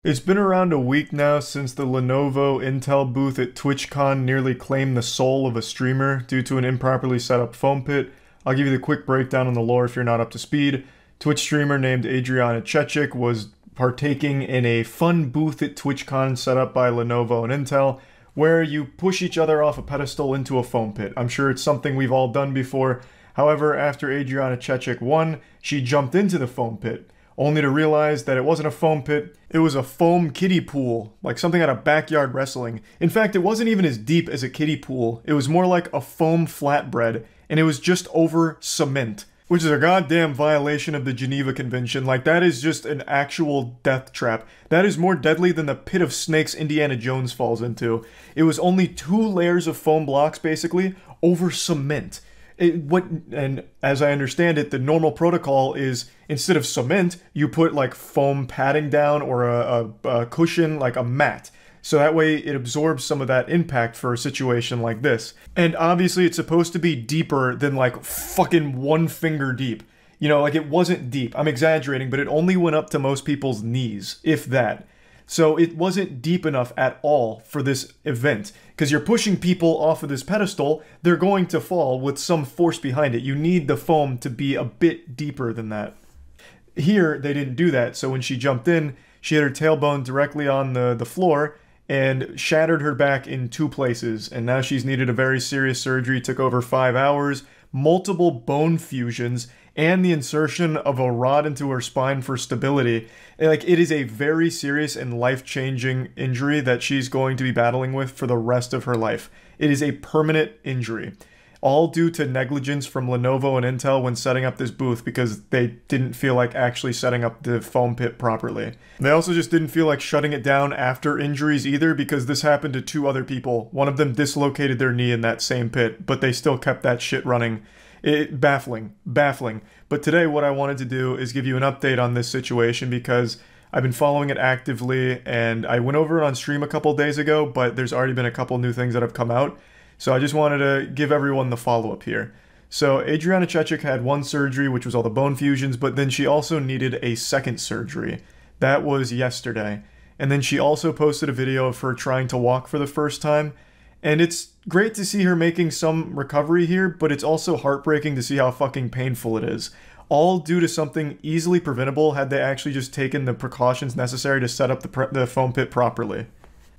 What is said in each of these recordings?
It's been around a week now since the Lenovo Intel booth at TwitchCon nearly claimed the soul of a streamer due to an improperly set up foam pit. I'll give you the quick breakdown on the lore if you're not up to speed. Twitch streamer named Adriana Chechik was partaking in a fun booth at TwitchCon set up by Lenovo and Intel, where you push each other off a pedestal into a foam pit. I'm sure it's something we've all done before. However, after Adriana Chechik won, she jumped into the foam pit, only to realize that it wasn't a foam pit, it was a foam kiddie pool, like something out of backyard wrestling. In fact, it wasn't even as deep as a kiddie pool, it was more like a foam flatbread, and it was just over cement. Which is a goddamn violation of the Geneva Convention. Like, that is just an actual death trap. That is more deadly than the pit of snakes Indiana Jones falls into. It was only 2 layers of foam blocks, basically, over cement. And as I understand it, the normal protocol is, instead of cement, you put like foam padding down or a cushion, like a mat. So that way it absorbs some of that impact for a situation like this. And obviously it's supposed to be deeper than like fucking 1 finger deep. You know, like it wasn't deep. I'm exaggerating, but it only went up to most people's knees, if that. So it wasn't deep enough at all for this event. Because you're pushing people off of this pedestal, they're going to fall with some force behind it. You need the foam to be a bit deeper than that. Here, they didn't do that, so when she jumped in, she hit her tailbone directly on the floor and shattered her back in 2 places. And now she's needed a very serious surgery, took over 5 hours, multiple bone fusions, and the insertion of a rod into her spine for stability. Like, it is a very serious and life-changing injury that she's going to be battling with for the rest of her life. It is a permanent injury. All due to negligence from Lenovo and Intel when setting up this booth because they didn't feel like actually setting up the foam pit properly. They also just didn't feel like shutting it down after injuries either because this happened to 2 other people. One of them dislocated their knee in that same pit, but they still kept that shit running. Baffling. But today what I wanted to do is give you an update on this situation because I've been following it actively and I went over it on stream a couple days ago, but there's already been a couple new things that have come out. So I just wanted to give everyone the follow-up here. So Adriana Chechik had 1 surgery, which was all the bone fusions, but then she also needed a 2nd surgery. That was yesterday. And then she also posted a video of her trying to walk for the first time. And it's great to see her making some recovery here, but it's also heartbreaking to see how fucking painful it is. All due to something easily preventable had they actually just taken the precautions necessary to set up the foam pit properly.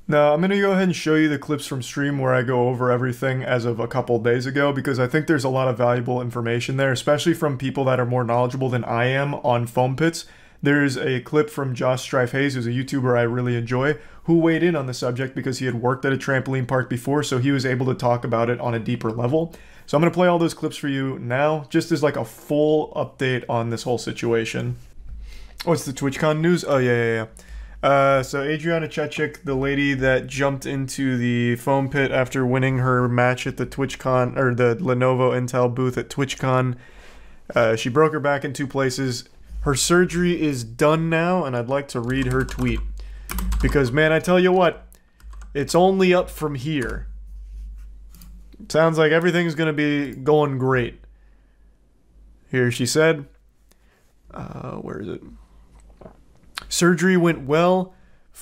Now, I'm going to go ahead and show you the clips from stream where I go over everything as of a couple days ago, because I think there's a lot of valuable information there, especially from people that are more knowledgeable than I am on foam pits. There's a clip from Josh Strife Hayes, who's a YouTuber I really enjoy, who weighed in on the subject because he had worked at a trampoline park before, so he was able to talk about it on a deeper level. So I'm going to play all those clips for you now, just as like a full update on this whole situation. Oh, it's the TwitchCon news? Oh, yeah. So Adriana Chechik, the lady that jumped into the foam pit after winning her match at the TwitchCon, or the Lenovo Intel booth at TwitchCon, she broke her back in 2 places. Her surgery is done now, and I'd like to read her tweet. Because, man, I tell you what, it's only up from here. Sounds like everything's gonna be going great. Here she said, where is it? Surgery went well.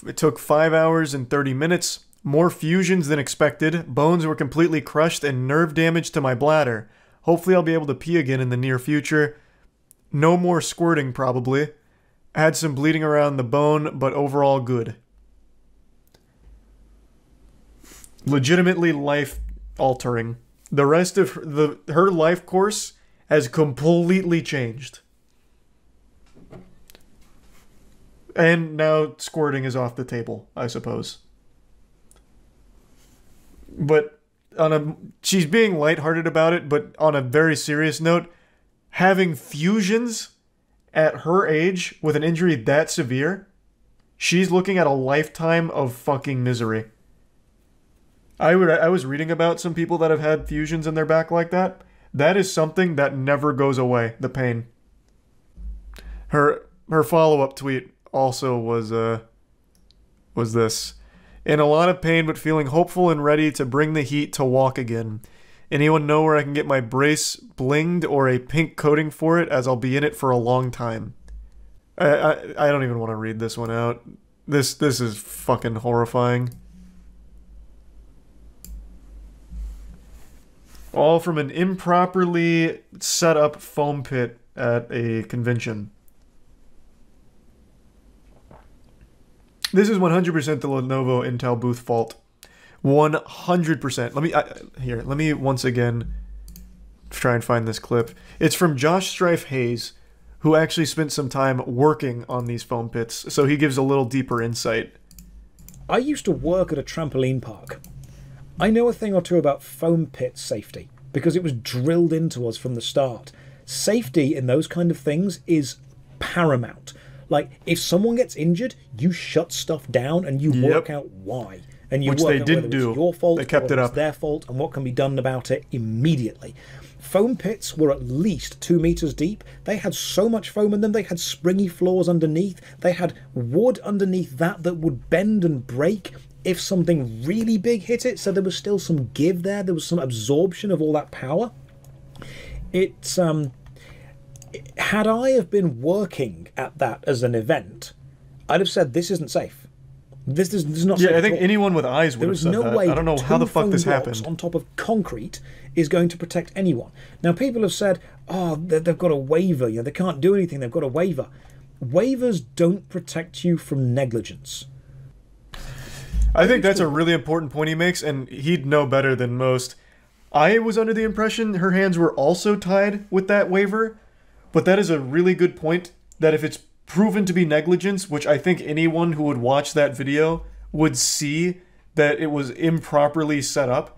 It took 5 hours and 30 minutes. More fusions than expected. Bones were completely crushed and nerve damage to my bladder. Hopefully I'll be able to pee again in the near future. No more squirting, probably. Had some bleeding around the bone, but overall good. Legitimately life-altering. The rest of her life course has completely changed. And now squirting is off the table, I suppose. But she's being lighthearted about it, but on a very serious note, having fusions at her age with an injury that severe, she's looking at a lifetime of fucking misery. I was reading about some people that have had fusions in their back like that. That is something that never goes away, the pain. Her follow-up tweet also was this. In a lot of pain, but feeling hopeful and ready to bring the heat to walk again. Anyone know where I can get my brace blinged or a pink coating for it, as I'll be in it for a long time. I don't even want to read this one out. This is fucking horrifying. All from an improperly set up foam pit at a convention. This is 100% the Lenovo Intel booth fault. 100%. Let me once again try and find this clip. It's from Josh Strife Hayes, who actually spent some time working on these foam pits, so he gives a little deeper insight. I used to work at a trampoline park. I know a thing or two about foam pit safety, because it was drilled into us from the start. Safety in those kind of things is paramount. Like, if someone gets injured, you shut stuff down and you work out why. And you Which work they out didn't whether do. It's your fault, They kept or it it's up. their fault, and what can be done about it immediately. Foam pits were at least 2 meters deep. They had so much foam in them. They had springy floors underneath. They had wood underneath that would bend and break if something really big hit it. So there was still some give there. There was some absorption of all that power. It's had I have been working at that as an event, I'd have said this isn't safe. This is not safe. Yeah, I think anyone with eyes would have said that. I don't know how the fuck this happened. On top of concrete is going to protect anyone. Now, people have said, oh, they've got a waiver. You know, they can't do anything. They've got a waiver. Waivers don't protect you from negligence. I think that's a really important point he makes, and he'd know better than most. I was under the impression her hands were also tied with that waiver, but that is a really good point, that if it's proven to be negligence, which I think anyone who would watch that video would see that it was improperly set up,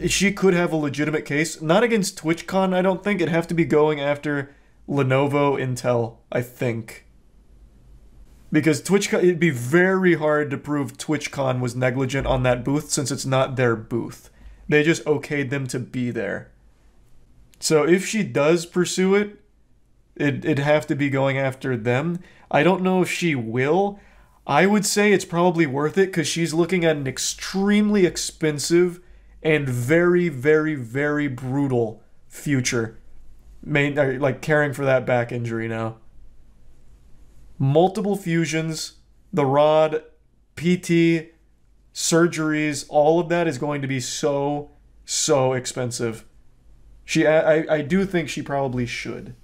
she could have a legitimate case. Not against TwitchCon, I don't think. It'd have to be going after Lenovo Intel, I think. Because TwitchCon, it'd be very hard to prove TwitchCon was negligent on that booth since it's not their booth. They just okayed them to be there. So if she does pursue it, it'd have to be going after them. I don't know if she will. I would say it's probably worth it because she's looking at an extremely expensive and very, very, very brutal future. Like caring for that back injury now. Multiple fusions, the rod, PT, surgeries, all of that is going to be so expensive. I do think she probably should.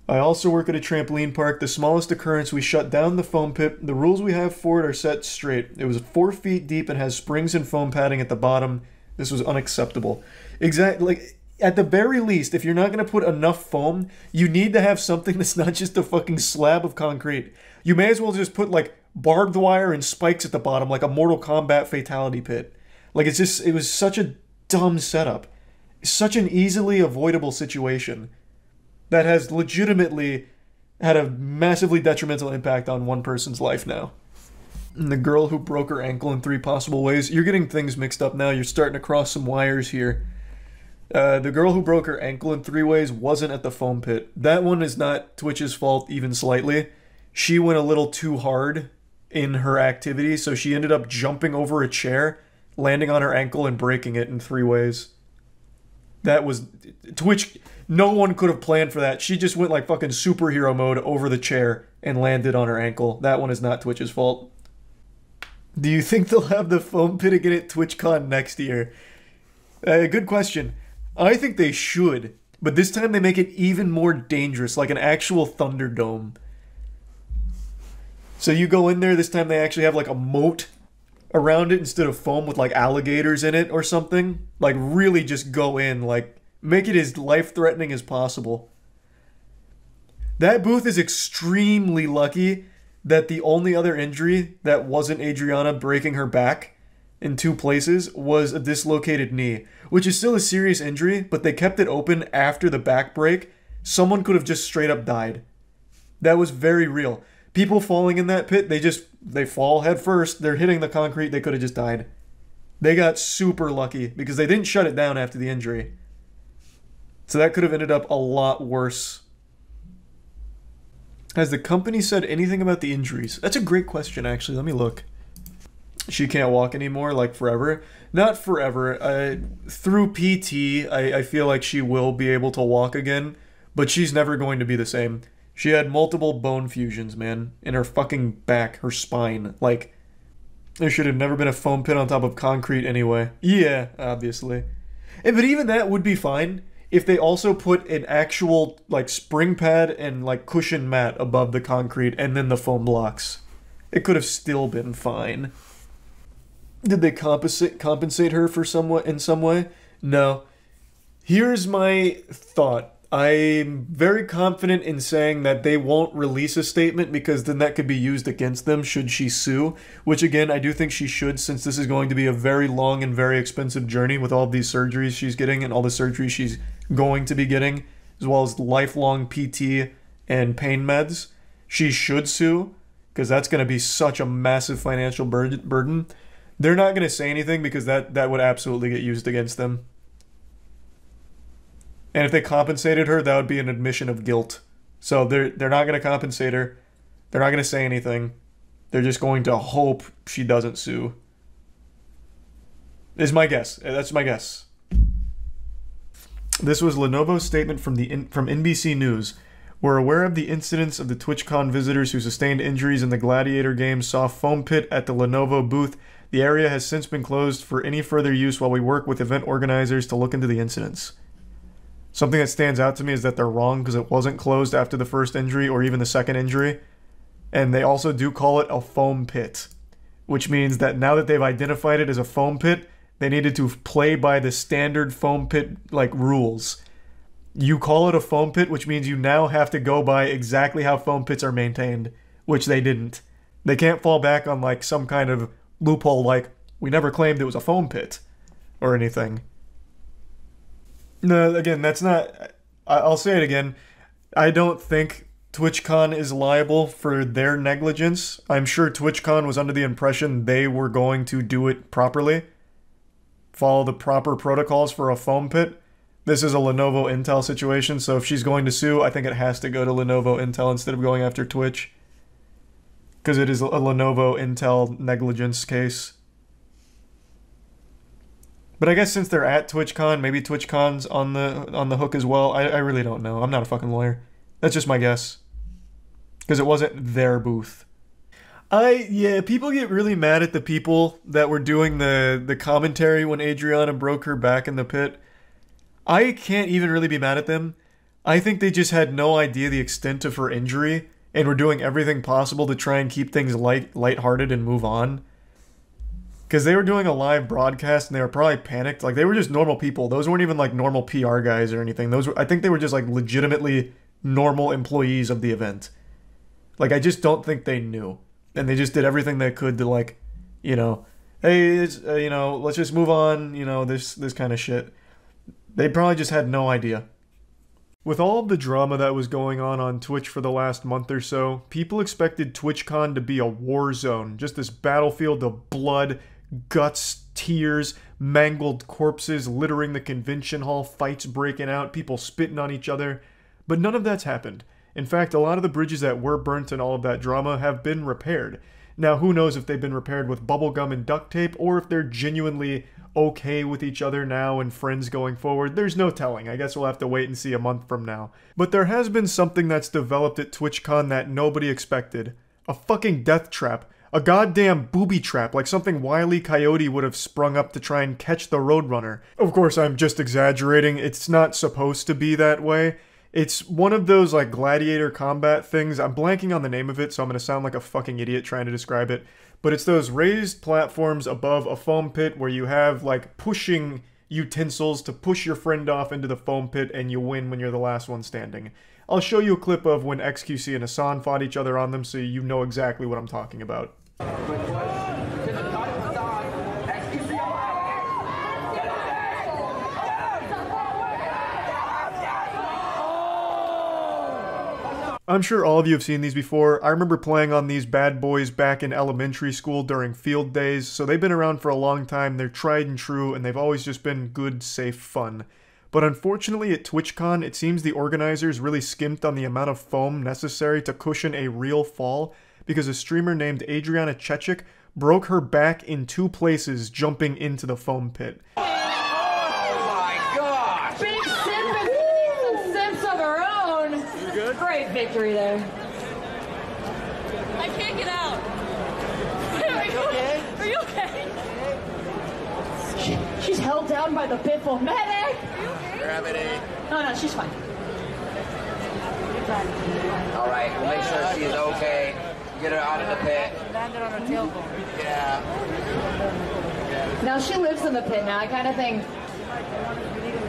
I also work at a trampoline park. The smallest occurrence, we shut down the foam pit. The rules we have for it are set straight. It was 4 feet deep and has springs and foam padding at the bottom. This was unacceptable. Exactly. Like, at the very least, if you're not going to put enough foam, you need to have something that's not just a fucking slab of concrete. You may as well just put, like, barbed wire and spikes at the bottom, like a Mortal Kombat fatality pit. Like, it was such a dumb setup. Such an easily avoidable situation that has legitimately had a massively detrimental impact on one person's life now. And the girl who broke her ankle in 3 possible ways. You're getting things mixed up now. You're starting to cross some wires here. The girl who broke her ankle in 3 ways wasn't at the foam pit. That one is not Twitch's fault even slightly. She went a little too hard in her activity, so she ended up jumping over a chair, landing on her ankle and breaking it in 3 ways. That was... Twitch... No one could have planned for that. She just went like fucking superhero mode over the chair and landed on her ankle. That one is not Twitch's fault. Do you think they'll have the foam pit again at TwitchCon next year? Good question. I think they should, but this time they make it even more dangerous, like an actual Thunderdome. So you go in there, this time they actually have like a moat around it instead of foam with like alligators in it or something. Like really just go in, like... Make it as life-threatening as possible. That booth is extremely lucky that the only other injury that wasn't Adriana breaking her back in 2 places was a dislocated knee, which is still a serious injury, but they kept it open after the back break. Someone could have just straight up died. That was very real. People falling in that pit, they fall head first, they're hitting the concrete, they could have just died. They got super lucky because they didn't shut it down after the injury. So that could have ended up a lot worse. Has the company said anything about the injuries? That's a great question, actually. Let me look. She can't walk anymore, like forever? Not forever. Through PT, I feel like she will be able to walk again, but she's never going to be the same. She had multiple bone fusions, man, in her fucking back, her spine. Like, there should have never been a foam pit on top of concrete anyway. Yeah, obviously. But even that would be fine if they also put an actual, like, spring pad and, like, cushion mat above the concrete and then the foam blocks. It could have still been fine. Did they compensate her for in some way? No. Here's my thought. I'm very confident in saying that they won't release a statement because then that could be used against them should she sue, which again, I do think she should since this is going to be a very long and very expensive journey with all these surgeries she's getting and all the surgeries she's going to be getting, as well as lifelong PT and pain meds. She should sue because that's going to be such a massive financial burden. They're not going to say anything because that would absolutely get used against them. And if they compensated her, that would be an admission of guilt. So they're not going to compensate her. They're not going to say anything. They're just going to hope she doesn't sue. Is my guess. That's my guess. This was Lenovo's statement from NBC News. We're aware of the incidents of the TwitchCon visitors who sustained injuries in the Gladiator game saw foam pit at the Lenovo booth. The area has since been closed for any further use while we work with event organizers to look into the incidents. Something that stands out to me is that they're wrong because it wasn't closed after the first injury or even the second injury. And they also do call it a foam pit, which means that now that they've identified it as a foam pit, they needed to play by the standard foam pit like rules. You call it a foam pit, which means you now have to go by exactly how foam pits are maintained, which they didn't. They can't fall back on like some kind of loophole like, we never claimed it was a foam pit or anything. No, again, that's not... I'll say it again. I don't think TwitchCon is liable for their negligence. I'm sure TwitchCon was under the impression they were going to do it properly. Follow the proper protocols for a foam pit. This is a Lenovo Intel situation, so if she's going to sue, I think it has to go to Lenovo Intel instead of going after Twitch. Because it is a Lenovo Intel negligence case. But I guess since they're at TwitchCon, maybe TwitchCon's on the hook as well. I really don't know. I'm not a fucking lawyer. That's just my guess. Because it wasn't their booth. Yeah, people get really mad at the people that were doing the commentary when Adriana broke her back in the pit. I can't even really be mad at them. I think they just had no idea the extent of her injury and were doing everything possible to try and keep things lighthearted and move on. Because they were doing a live broadcast and they were probably panicked. Like, they were just normal people. Those weren't even, like, normal PR guys or anything. I think they were just, like, legitimately normal employees of the event. Like, I just don't think they knew. And they just did everything they could to, like, you know, hey, it's, you know, let's just move on, you know, this kind of shit. They probably just had no idea. With all of the drama that was going on Twitch for the last month or so, people expected TwitchCon to be a war zone. Just this battlefield of blood, guts, tears, mangled corpses littering the convention hall, fights breaking out, people spitting on each other. But none of that's happened. In fact, a lot of the bridges that were burnt in all of that drama have been repaired. Now, who knows if they've been repaired with bubblegum and duct tape, or if they're genuinely okay with each other now and friends going forward. There's no telling. I guess we'll have to wait and see a month from now. But there has been something that's developed at TwitchCon that nobody expected. A fucking death trap. A goddamn booby trap, like something Wile E. Coyote would have sprung up to try and catch the Roadrunner. Of course, I'm just exaggerating. It's not supposed to be that way. It's one of those, like, gladiator combat things. I'm blanking on the name of it, so I'm going to sound like a fucking idiot trying to describe it. But it's those raised platforms above a foam pit where you have, like, pushing utensils to push your friend off into the foam pit, and you win when you're the last one standing. I'll show you a clip of when XQC and Hassan fought each other on them so you know exactly what I'm talking about. I'm sure all of you have seen these before. I remember playing on these bad boys back in elementary school during field days, so they've been around for a long time, they're tried and true, and they've always just been good, safe fun. But unfortunately at TwitchCon, it seems the organizers really skimped on the amount of foam necessary to cushion a real fall, because a streamer named Adriana Chechik broke her back in 2 places jumping into the foam pit. Great victory there. I can't get out. Are you okay? She's held down by the pitfall. Medic! Gravity. No, she's fine. All right, we'll make sure she's okay. Get her out of the pit. Landed on her tailbone. Yeah. Now she lives in the pit now, kind of thing.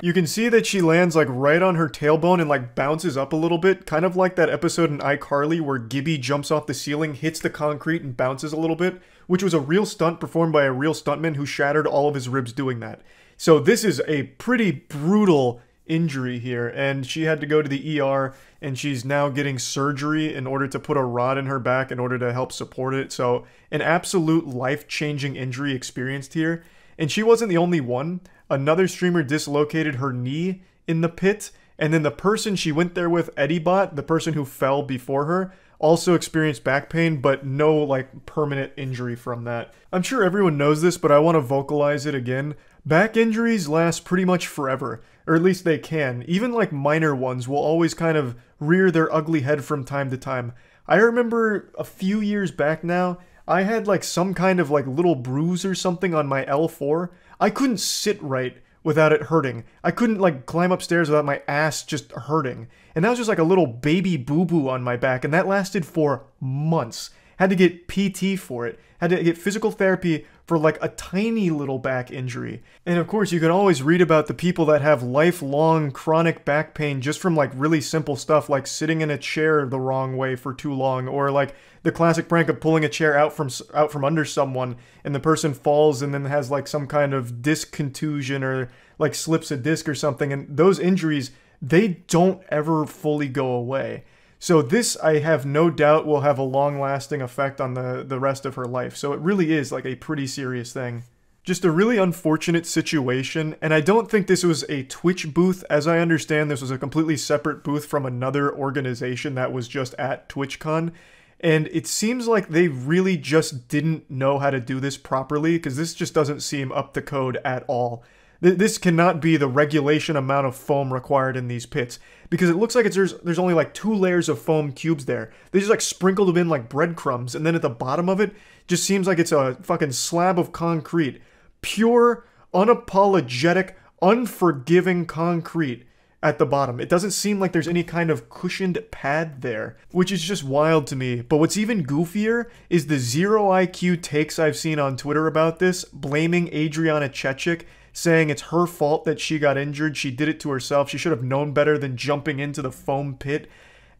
You can see that she lands like right on her tailbone and like bounces up a little bit, kind of like that episode in iCarly where Gibby jumps off the ceiling, hits the concrete and bounces a little bit, which was a real stunt performed by a real stuntman who shattered all of his ribs doing that. So this is a pretty brutal injury here, and she had to go to the ER, and she's now getting surgery in order to put a rod in her back in order to help support it. So an absolute life-changing injury experienced here. And she wasn't the only one. Another streamer dislocated her knee in the pit, and then the person she went there with, EddieBot, the person who fell before her, also experienced back pain, but no like permanent injury from that. I'm sure everyone knows this, but I want to vocalize it again. Back injuries last pretty much forever, or at least they can. Even like minor ones will always kind of rear their ugly head from time to time. I remember a few years back now, I had like some kind of like little bruise or something on my L4. I couldn't sit right without it hurting. I couldn't like climb upstairs without my ass just hurting. And that was just like a little baby boo-boo on my back, and that lasted for months. Had to get PT for it. Had to get physical therapy for like a tiny little back injury. And of course, you can always read about the people that have lifelong chronic back pain just from like really simple stuff like sitting in a chair the wrong way for too long, or like the classic prank of pulling a chair out from under someone and the person falls and then has like some kind of disc contusion or like slips a disc or something. And those injuries, they don't ever fully go away. So this, I have no doubt, will have a long-lasting effect on the rest of her life. So it really is like a pretty serious thing. Just a really unfortunate situation, and I don't think this was a Twitch booth. As I understand, this was a completely separate booth from another organization that was just at TwitchCon. And it seems like they really just didn't know how to do this properly, because this just doesn't seem up to code at all. This cannot be the regulation amount of foam required in these pits, because it looks like there's only like 2 layers of foam cubes there. They just like sprinkled them in like breadcrumbs, and then at the bottom of it just seems like it's a fucking slab of concrete. Pure, unapologetic, unforgiving concrete at the bottom. It doesn't seem like there's any kind of cushioned pad there, which is just wild to me. But what's even goofier is the 0 IQ takes I've seen on Twitter about this, blaming Adriana Chechik, saying it's her fault that she got injured, she did it to herself, she should have known better than jumping into the foam pit.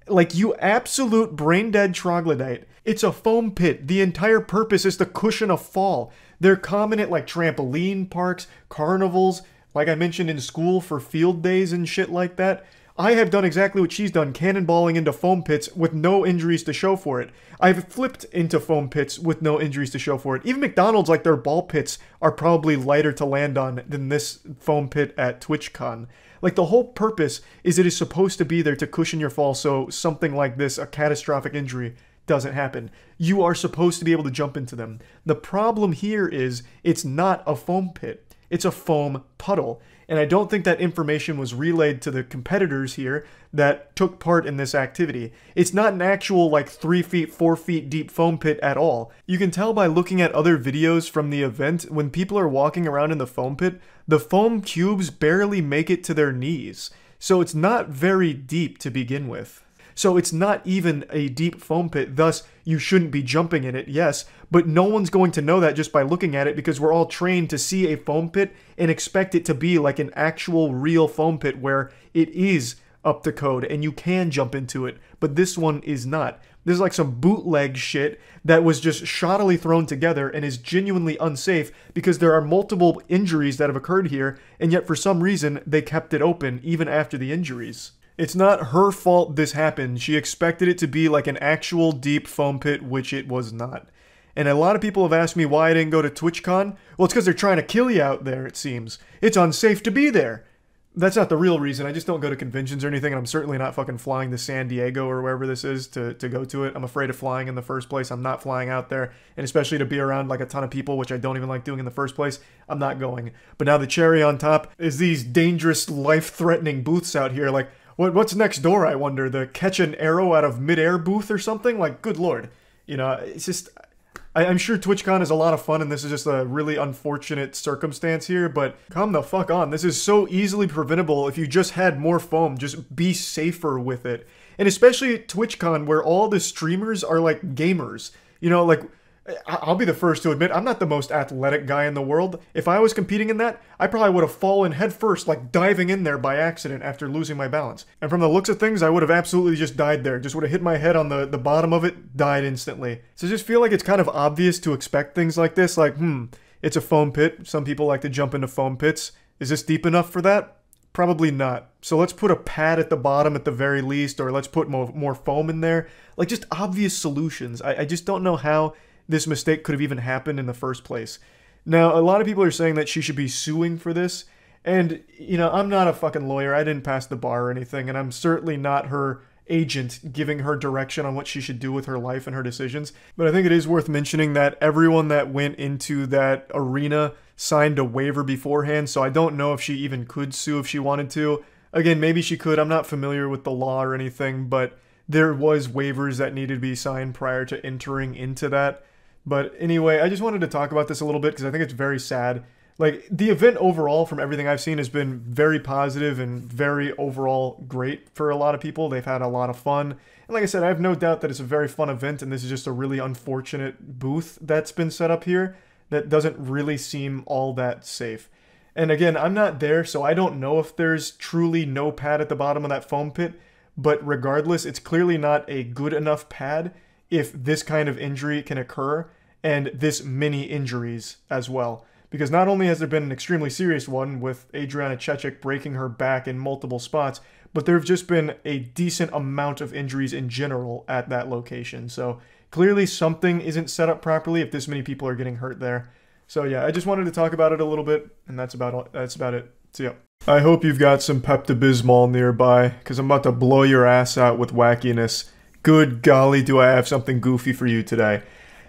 Like, you absolute brain-dead troglodyte. It's a foam pit. The entire purpose is to cushion a fall. They're common at, like, trampoline parks, carnivals, like I mentioned in school for field days and shit like that. I have done exactly what she's done, cannonballing into foam pits with no injuries to show for it. I've flipped into foam pits with no injuries to show for it. Even McDonald's, like their ball pits, are probably lighter to land on than this foam pit at TwitchCon. Like, the whole purpose is it is supposed to be there to cushion your fall so something like this, a catastrophic injury, doesn't happen. You are supposed to be able to jump into them. The problem here is it's not a foam pit. It's a foam puddle. And I don't think that information was relayed to the competitors here that took part in this activity. It's not an actual like 3 feet, 4 feet deep foam pit at all. You can tell by looking at other videos from the event, when people are walking around in the foam pit, the foam cubes barely make it to their knees. So it's not very deep to begin with. So it's not even a deep foam pit, thus you shouldn't be jumping in it, yes, but no one's going to know that just by looking at it, because we're all trained to see a foam pit and expect it to be like an actual real foam pit where it is up to code and you can jump into it, but this one is not. This is like some bootleg shit that was just shoddily thrown together and is genuinely unsafe because there are multiple injuries that have occurred here, and yet for some reason they kept it open even after the injuries. It's not her fault this happened. She expected it to be like an actual deep foam pit, which it was not. And a lot of people have asked me why I didn't go to TwitchCon. Well, it's because they're trying to kill you out there, it seems. It's unsafe to be there. That's not the real reason. I just don't go to conventions or anything, and I'm certainly not fucking flying to San Diego or wherever this is to go to it. I'm afraid of flying in the first place. I'm not flying out there, and especially to be around like a ton of people, which I don't even like doing in the first place, I'm not going. But now the cherry on top is these dangerous, life-threatening booths out here. Like, What's next door, I wonder? The catch an arrow out of midair booth or something? Like, good lord. You know, it's just... I'm sure TwitchCon is a lot of fun, and this is just a really unfortunate circumstance here, but come the fuck on. This is so easily preventable if you just had more foam. Just be safer with it. And especially at TwitchCon, where all the streamers are like gamers. You know, like... I'll be the first to admit, I'm not the most athletic guy in the world. If I was competing in that, I probably would have fallen headfirst, like diving in there by accident after losing my balance. And from the looks of things, I would have absolutely just died there. Just would have hit my head on the bottom of it, died instantly. So I just feel like it's kind of obvious to expect things like this, like, it's a foam pit. Some people like to jump into foam pits. Is this deep enough for that? Probably not. So let's put a pad at the bottom at the very least, or let's put more foam in there. Like, just obvious solutions. I just don't know how this mistake could have even happened in the first place. Now, a lot of people are saying that she should be suing for this, and, you know, I'm not a fucking lawyer. I didn't pass the bar or anything, and I'm certainly not her agent giving her direction on what she should do with her life and her decisions. But I think it is worth mentioning that everyone that went into that arena signed a waiver beforehand, so I don't know if she even could sue if she wanted to. Again, maybe she could. I'm not familiar with the law or anything, but there was waivers that needed to be signed prior to entering into that. But anyway, I just wanted to talk about this a little bit because I think it's very sad. Like, the event overall, from everything I've seen, has been very positive and very overall great for a lot of people. They've had a lot of fun. And like I said, I have no doubt that it's a very fun event, and this is just a really unfortunate booth that's been set up here that doesn't really seem all that safe. And again, I'm not there, so I don't know if there's truly no pad at the bottom of that foam pit. But regardless, it's clearly not a good enough pad if this kind of injury can occur, and this many injuries as well. Because not only has there been an extremely serious one with Adriana Chechik breaking her back in multiple spots, but there have just been a decent amount of injuries in general at that location. So clearly something isn't set up properly if this many people are getting hurt there. So yeah, I just wanted to talk about it a little bit, and that's about it. So yeah. I hope you've got some Pepto-Bismol nearby, because I'm about to blow your ass out with wackiness. Good golly, do I have something goofy for you today.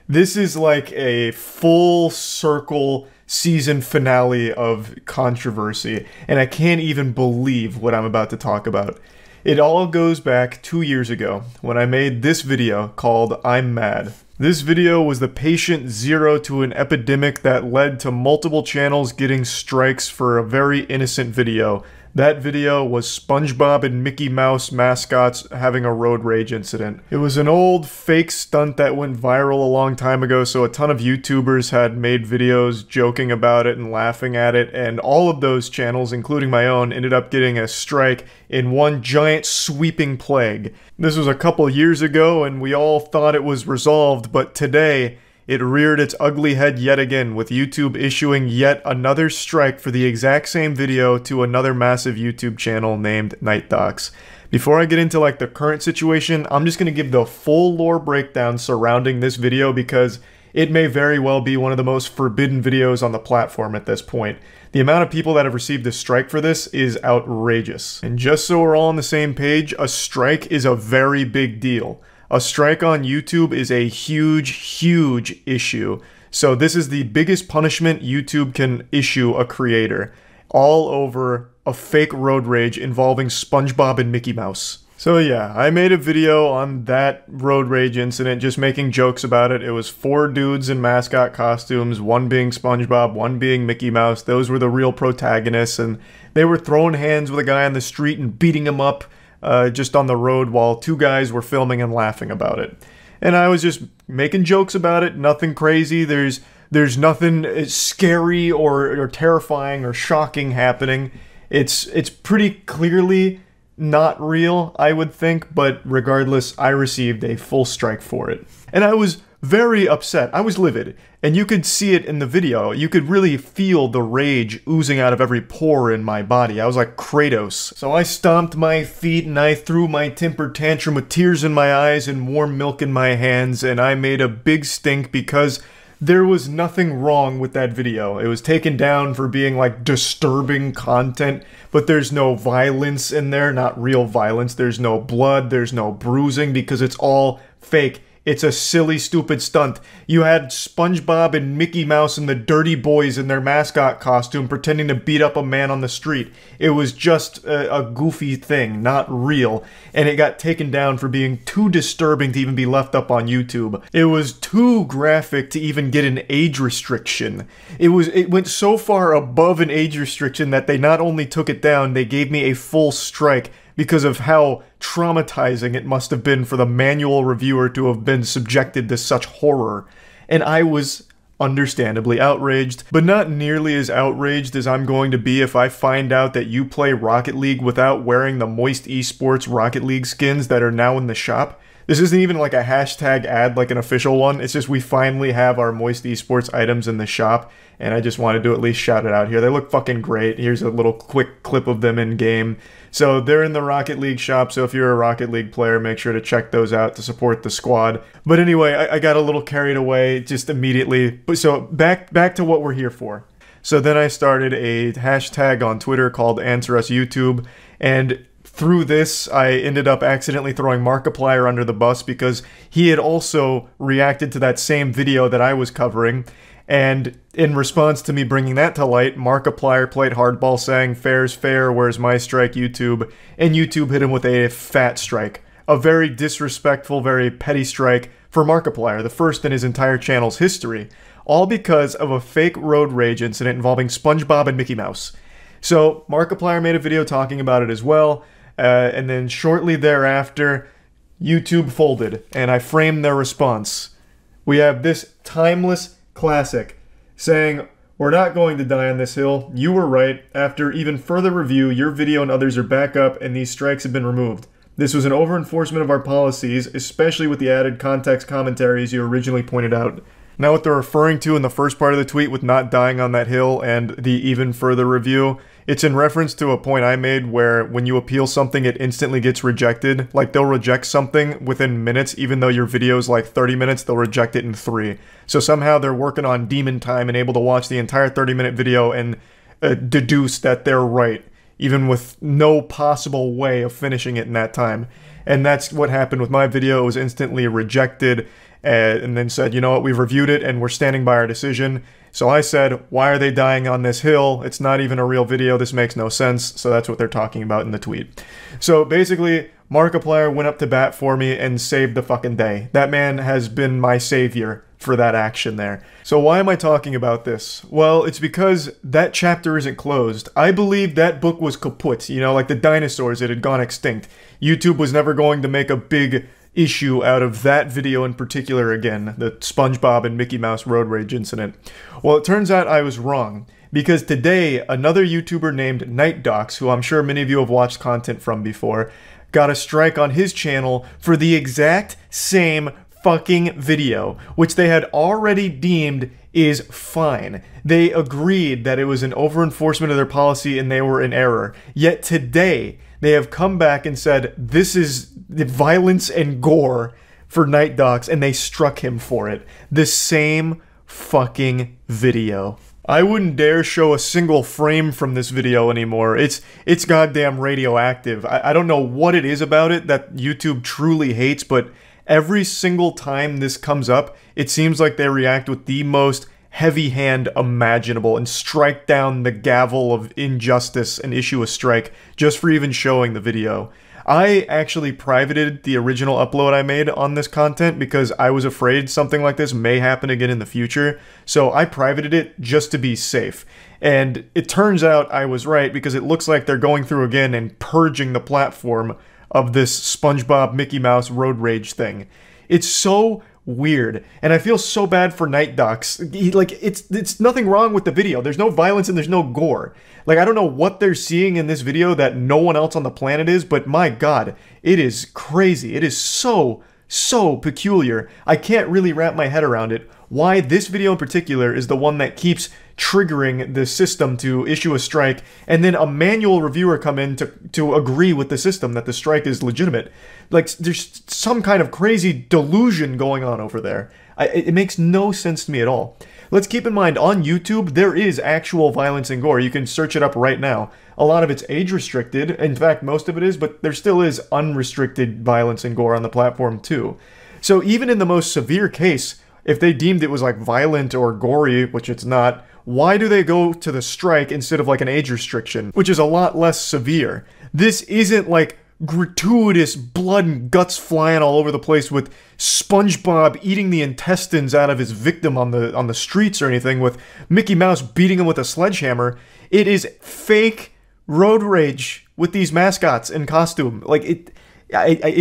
This is like a full circle season finale of controversy, and I can't even believe what I'm about to talk about. It all goes back 2 years ago, when I made this video called I'm Mad. This video was the patient zero to an epidemic that led to multiple channels getting strikes for a very innocent video. That video was SpongeBob and Mickey Mouse mascots having a road rage incident. It was an old fake stunt that went viral a long time ago, so a ton of YouTubers had made videos joking about it and laughing at it, and all of those channels, including my own, ended up getting a strike in one giant sweeping plague. This was a couple years ago, and we all thought it was resolved, but today, it reared its ugly head yet again, with YouTube issuing yet another strike for the exact same video to another massive YouTube channel named Night Docs. Before I get into like the current situation, I'm just going to give the full lore breakdown surrounding this video because it may very well be one of the most forbidden videos on the platform at this point. The amount of people that have received a strike for this is outrageous. And just so we're all on the same page, a strike is a very big deal. A strike on YouTube is a huge issue. So this is the biggest punishment YouTube can issue a creator. All over a fake road rage involving SpongeBob and Mickey Mouse. So yeah, I made a video on that road rage incident, just making jokes about it. It was 4 dudes in mascot costumes, one being SpongeBob, one being Mickey Mouse. Those were the real protagonists, and they were throwing hands with a guy on the street and beating him up just on the road while 2 guys were filming and laughing about it. And I was just making jokes about it, nothing crazy. There's nothing scary or terrifying or shocking happening. It's pretty clearly not real, I would think, but regardless, I received a full strike for it. And I was very upset. I was livid. And you could see it in the video. You could really feel the rage oozing out of every pore in my body. I was like Kratos. So I stomped my feet and I threw my temper tantrum with tears in my eyes and warm milk in my hands, and I made a big stink because there was nothing wrong with that video. It was taken down for being like disturbing content, but there's no violence in there, not real violence. There's no blood, there's no bruising because it's all fake. It's a silly, stupid stunt. You had SpongeBob and Mickey Mouse and the Dirty Boys in their mascot costume pretending to beat up a man on the street. It was just a goofy thing, not real. And it got taken down for being too disturbing to even be left up on YouTube. It was too graphic to even get an age restriction. It went so far above an age restriction that they not only took it down, they gave me a full strike because of how traumatizing it must have been for the manual reviewer to have been subjected to such horror. And I was understandably outraged, but not nearly as outraged as I'm going to be if I find out that you play Rocket League without wearing the Moist Esports Rocket League skins that are now in the shop. This isn't even like a hashtag ad like an official one, it's just we finally have our Moist Esports items in the shop, and I just wanted to at least shout it out here. They look fucking great. Here's a little quick clip of them in game. So they're in the Rocket League shop, so if you're a Rocket League player, make sure to check those out to support the squad. But anyway, I got a little carried away just immediately. So back to what we're here for. So then I started a hashtag on Twitter called AnswerUsYouTube, and through this, I ended up accidentally throwing Markiplier under the bus because he had also reacted to that same video that I was covering. And in response to me bringing that to light, Markiplier played hardball saying, "Fair's fair, where's my strike, YouTube?" And YouTube hit him with a fat strike. A very disrespectful, very petty strike for Markiplier, the first in his entire channel's history. All because of a fake road rage incident involving SpongeBob and Mickey Mouse. So Markiplier made a video talking about it as well, and then shortly thereafter, YouTube folded, and I framed their response. We have this timeless classic saying, "We're not going to die on this hill. You were right. After even further review, your video and others are back up and these strikes have been removed. This was an over-enforcement of our policies, especially with the added context commentaries you originally pointed out." Now what they're referring to in the first part of the tweet with not dying on that hill and the even further review, it's in reference to a point I made where when you appeal something it instantly gets rejected. Like they'll reject something within minutes, even though your video is like 30 minutes, they'll reject it in 3. So somehow they're working on demon time and able to watch the entire 30-minute video and deduce that they're right, even with no possible way of finishing it in that time. And that's what happened with my video. It was instantly rejected, and then said, you know what, we've reviewed it and we're standing by our decision. So I said, why are they dying on this hill? It's not even a real video, this makes no sense. So that's what they're talking about in the tweet. So basically, Markiplier went up to bat for me and saved the fucking day. That man has been my savior for that action there. So why am I talking about this? Well, it's because that chapter isn't closed. I believe that book was kaput, you know, like the dinosaurs, it had gone extinct. YouTube was never going to make a big issue out of that video in particular again, the SpongeBob and Mickey Mouse road rage incident. Well, it turns out I was wrong, because today another YouTuber named NightDocs, who I'm sure many of you have watched content from before, got a strike on his channel for the exact same fucking video, which they had already deemed is fine. They agreed that it was an over-enforcement of their policy and they were in error. Yet today, they have come back and said, this is the violence and gore for NightDocs, and they struck him for it. The same fucking video. I wouldn't dare show a single frame from this video anymore. It's goddamn radioactive. I don't know what it is about it that YouTube truly hates, but every single time this comes up, it seems like they react with the most heavy hand imaginable and strike down the gavel of injustice and issue a strike just for even showing the video. I actually privated the original upload I made on this content because I was afraid something like this may happen again in the future, so I privated it just to be safe. And it turns out I was right because it looks like they're going through again and purging the platform of this SpongeBob Mickey Mouse road rage thing. It's so weird, and I feel so bad for NightDocs. Like, it's nothing wrong with the video. There's no violence and there's no gore. Like, I don't know what they're seeing in this video that no one else on the planet is, but my god, it is crazy. It is so peculiar. I can't really wrap my head around it. Why this video in particular is the one that keeps triggering the system to issue a strike, and then a manual reviewer come in to agree with the system that the strike is legitimate. Like, there's some kind of crazy delusion going on over there. It makes no sense to me at all. Let's keep in mind, on YouTube, there is actual violence and gore. You can search it up right now. A lot of it's age-restricted. In fact, most of it is, but there still is unrestricted violence and gore on the platform, too. So even in the most severe case, if they deemed it was like violent or gory, which it's not, why do they go to the strike instead of like an age restriction, which is a lot less severe? This isn't like gratuitous blood and guts flying all over the place with SpongeBob eating the intestines out of his victim on the streets or anything, with Mickey Mouse beating him with a sledgehammer. It is fake road rage with these mascots in costume. Like it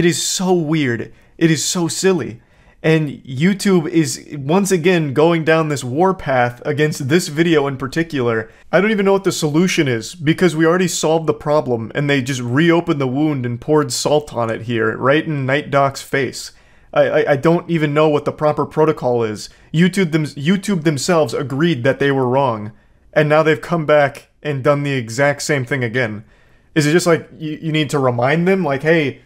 is so weird. It is so silly. And YouTube is once again going down this warpath against this video in particular. I don't even know what the solution is, because we already solved the problem and they just reopened the wound and poured salt on it here, right in Night Doc's face. I don't even know what the proper protocol is. YouTube themselves agreed that they were wrong, and now they've come back and done the exact same thing again. Is it just like you need to remind them, like, hey,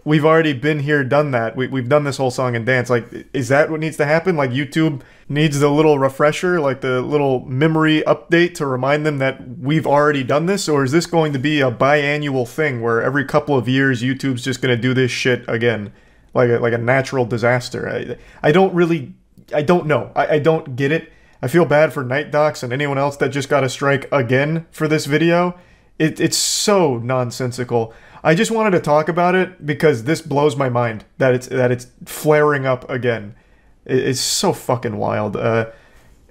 we've already been here, done that. We've done this whole song and dance. Like, is that what needs to happen? Like, YouTube needs the little refresher, like the little memory update to remind them that we've already done this? Or is this going to be a biannual thing where every couple of years YouTube's just going to do this shit again? Like a natural disaster. I don't know. I don't get it. I feel bad for Night Docs and anyone else that just got a strike again for this video. It's so nonsensical. I just wanted to talk about it because this blows my mind that it's flaring up again. It's so fucking wild.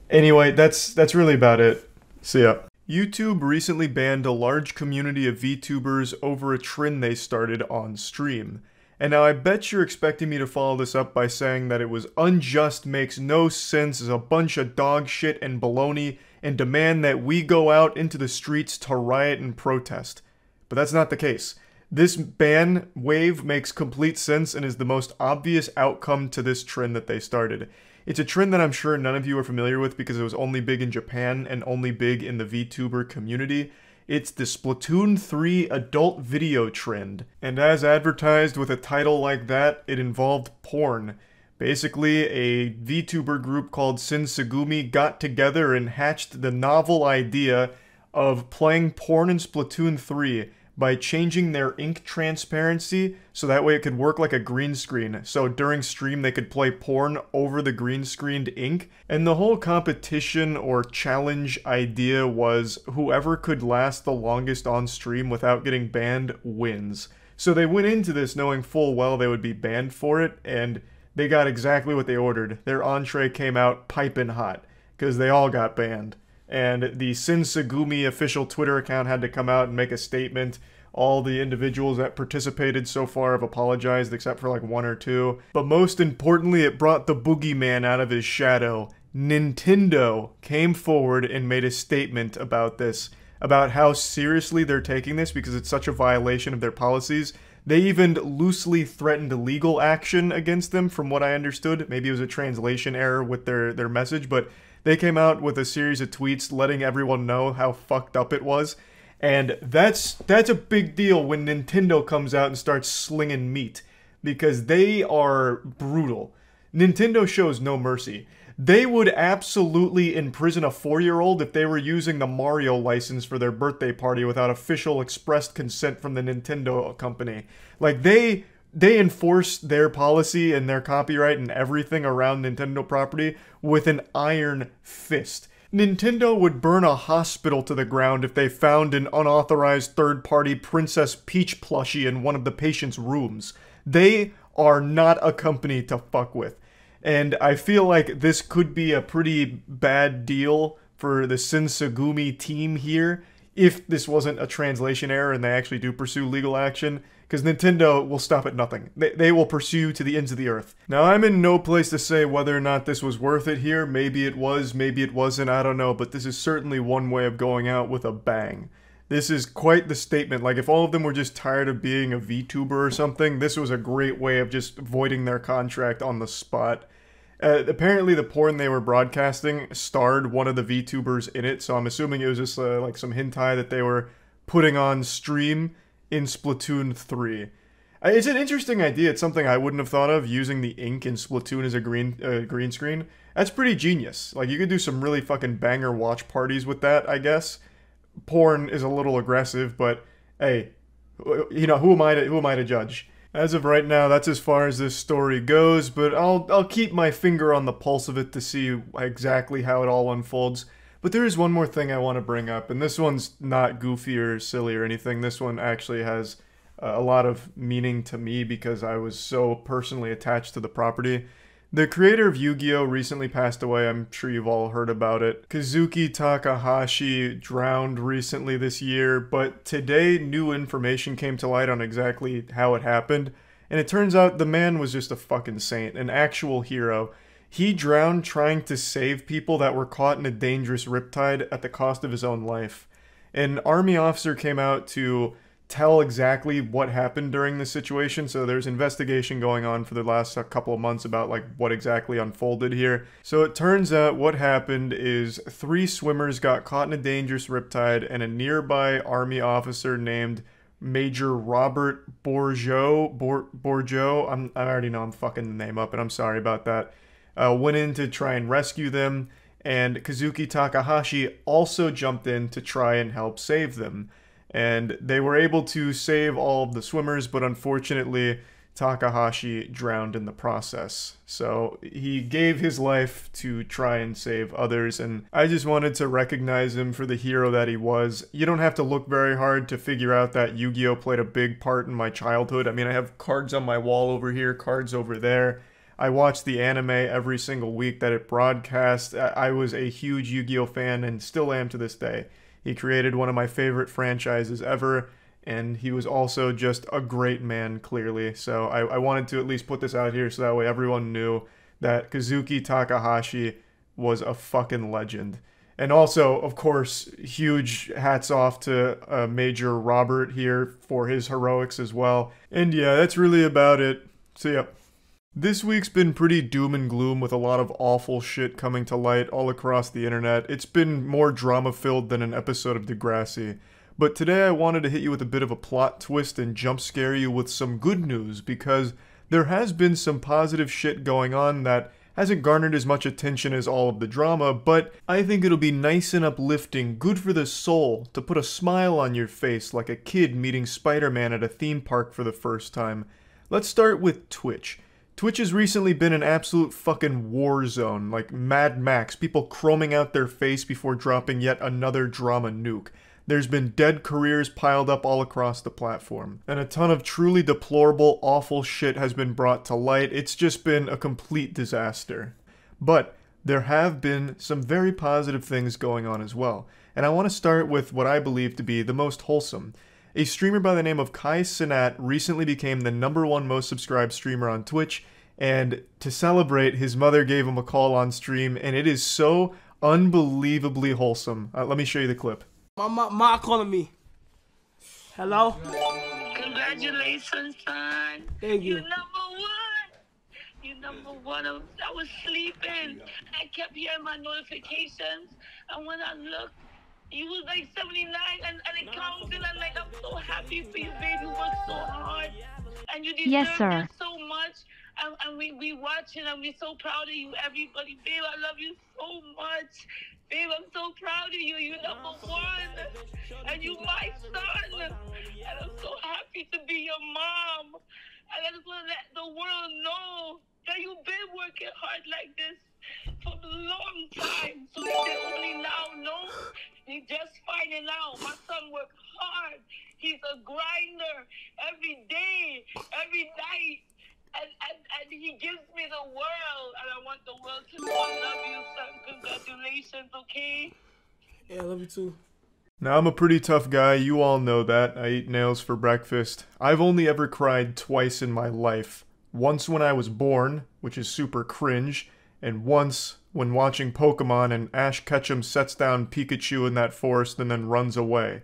Anyway, that's really about it. See ya. YouTube recently banned a large community of VTubers over a trend they started on stream. And now I bet you're expecting me to follow this up by saying that it was unjust, makes no sense, is a bunch of dog shit and baloney, and demand that we go out into the streets to riot and protest. But that's not the case. This ban wave makes complete sense and is the most obvious outcome to this trend that they started. It's a trend that I'm sure none of you are familiar with because it was only big in Japan and only big in the VTuber community. It's the Splatoon 3 adult video trend, and as advertised with a title like that, it involved porn. Basically, a VTuber group called Shinsegumi got together and hatched the novel idea of playing porn in Splatoon 3 by changing their ink transparency so that way it could work like a green screen. So during stream they could play porn over the green screened ink. And the whole competition or challenge idea was whoever could last the longest on stream without getting banned wins. So they went into this knowing full well they would be banned for it, and they got exactly what they ordered. Their entree came out piping hot, because they all got banned. And the Shinsegumi official Twitter account had to come out and make a statement. All the individuals that participated so far have apologized, except for like one or two. But most importantly, it brought the boogeyman out of his shadow. Nintendo came forward and made a statement about this, about how seriously they're taking this because it's such a violation of their policies. They even loosely threatened legal action against them, from what I understood. Maybe it was a translation error with their message, but they came out with a series of tweets letting everyone know how fucked up it was. And that's a big deal when Nintendo comes out and starts slinging meat, because they are brutal. Nintendo shows no mercy. They would absolutely imprison a 4-year-old if they were using the Mario license for their birthday party without official expressed consent from the Nintendo company. Like, they enforce their policy and their copyright and everything around Nintendo property with an iron fist. Nintendo would burn a hospital to the ground if they found an unauthorized third-party Princess Peach plushie in one of the patient's rooms. They are not a company to fuck with. And I feel like this could be a pretty bad deal for the Shinsegumi team here if this wasn't a translation error and they actually do pursue legal action, because Nintendo will stop at nothing. They will pursue to the ends of the earth. Now, I'm in no place to say whether or not this was worth it here. Maybe it was, maybe it wasn't, I don't know, but this is certainly one way of going out with a bang. This is quite the statement. Like, if all of them were just tired of being a VTuber or something, this was a great way of just voiding their contract on the spot. Apparently the porn they were broadcasting starred one of the VTubers in it, so I'm assuming it was just like some hentai that they were putting on stream in Splatoon 3. It's an interesting idea. It's something I wouldn't have thought of, using the ink in Splatoon as a green screen. That's pretty genius. Like, you could do some really fucking banger watch parties with that, I guess. Porn is a little aggressive, but hey, you know, who am I to judge? As of right now, that's as far as this story goes, but I'll keep my finger on the pulse of it to see exactly how it all unfolds. But there is one more thing I want to bring up, and this one's not goofy or silly or anything. This one actually has a lot of meaning to me because I was so personally attached to the property. The creator of Yu-Gi-Oh! Recently passed away. I'm sure you've all heard about it. Kazuki Takahashi drowned recently this year, but today new information came to light on exactly how it happened. And it turns out the man was just a fucking saint, an actual hero. He drowned trying to save people that were caught in a dangerous riptide at the cost of his own life. An army officer came out to tell exactly what happened during this situation, so there's investigation going on for the last couple of months about like what exactly unfolded here. So it turns out what happened is 3 swimmers got caught in a dangerous riptide, and a nearby army officer named Major Robert Bourgeot, I already know I'm fucking the name up, and I'm sorry about that, went in to try and rescue them, and Kazuki Takahashi also jumped in to try and help save them. And they were able to save all of the swimmers, but unfortunately, Takahashi drowned in the process. So he gave his life to try and save others, and I just wanted to recognize him for the hero that he was. You don't have to look very hard to figure out that Yu-Gi-Oh! Played a big part in my childhood. I mean, I have cards on my wall over here, cards over there. I watched the anime every single week that it broadcast. I was a huge Yu-Gi-Oh! Fan and still am to this day. He created one of my favorite franchises ever, and he was also just a great man, clearly. So I wanted to at least put this out here so that way everyone knew that Kazuki Takahashi was a fucking legend. And also, of course, huge hats off to Major Robert here for his heroics as well. And yeah, that's really about it. See ya. This week's been pretty doom and gloom with a lot of awful shit coming to light all across the internet. It's been more drama-filled than an episode of Degrassi. But today I wanted to hit you with a bit of a plot twist and jump scare you with some good news, because there has been some positive shit going on that hasn't garnered as much attention as all of the drama, but I think it'll be nice and uplifting, good for the soul, to put a smile on your face like a kid meeting Spider-Man at a theme park for the first time. Let's start with Twitch. Twitch has recently been an absolute fucking war zone, like Mad Max, people chroming out their face before dropping yet another drama nuke. There's been dead careers piled up all across the platform, and a ton of truly deplorable, awful shit has been brought to light. It's just been a complete disaster. But there have been some very positive things going on as well, and I want to start with what I believe to be the most wholesome. A streamer by the name of Kai Cenat recently became the #1 most subscribed streamer on Twitch, and to celebrate, his mother gave him a call on stream, and it is so unbelievably wholesome. Let me show you the clip. My mom calling me. Hello? Congratulations, son. Thank you. You're #1. You're #1. I was sleeping. I kept hearing my notifications, and when I looked, you was like 79, and it counted. I'm like, I'm so happy for you, baby. You worked so hard, and you deserve it so much. And we watching, and we're so proud of you, everybody. Babe, I love you so much. Babe, I'm so proud of you. You're #1, and you my son. And I'm so happy to be your mom. And I just want to let the world know that you've been working hard like this for a long time. So they only now know. You're just finding out. My son worked hard. He's a grinder every day, every night. And he gives me the world. And I want the world to know I love you, son. Congratulations, okay? Yeah, I love you too. Now, I'm a pretty tough guy, you all know that. I eat nails for breakfast. I've only ever cried twice in my life. Once when I was born, which is super cringe, and once when watching Pokemon and Ash Ketchum sets down Pikachu in that forest and then runs away.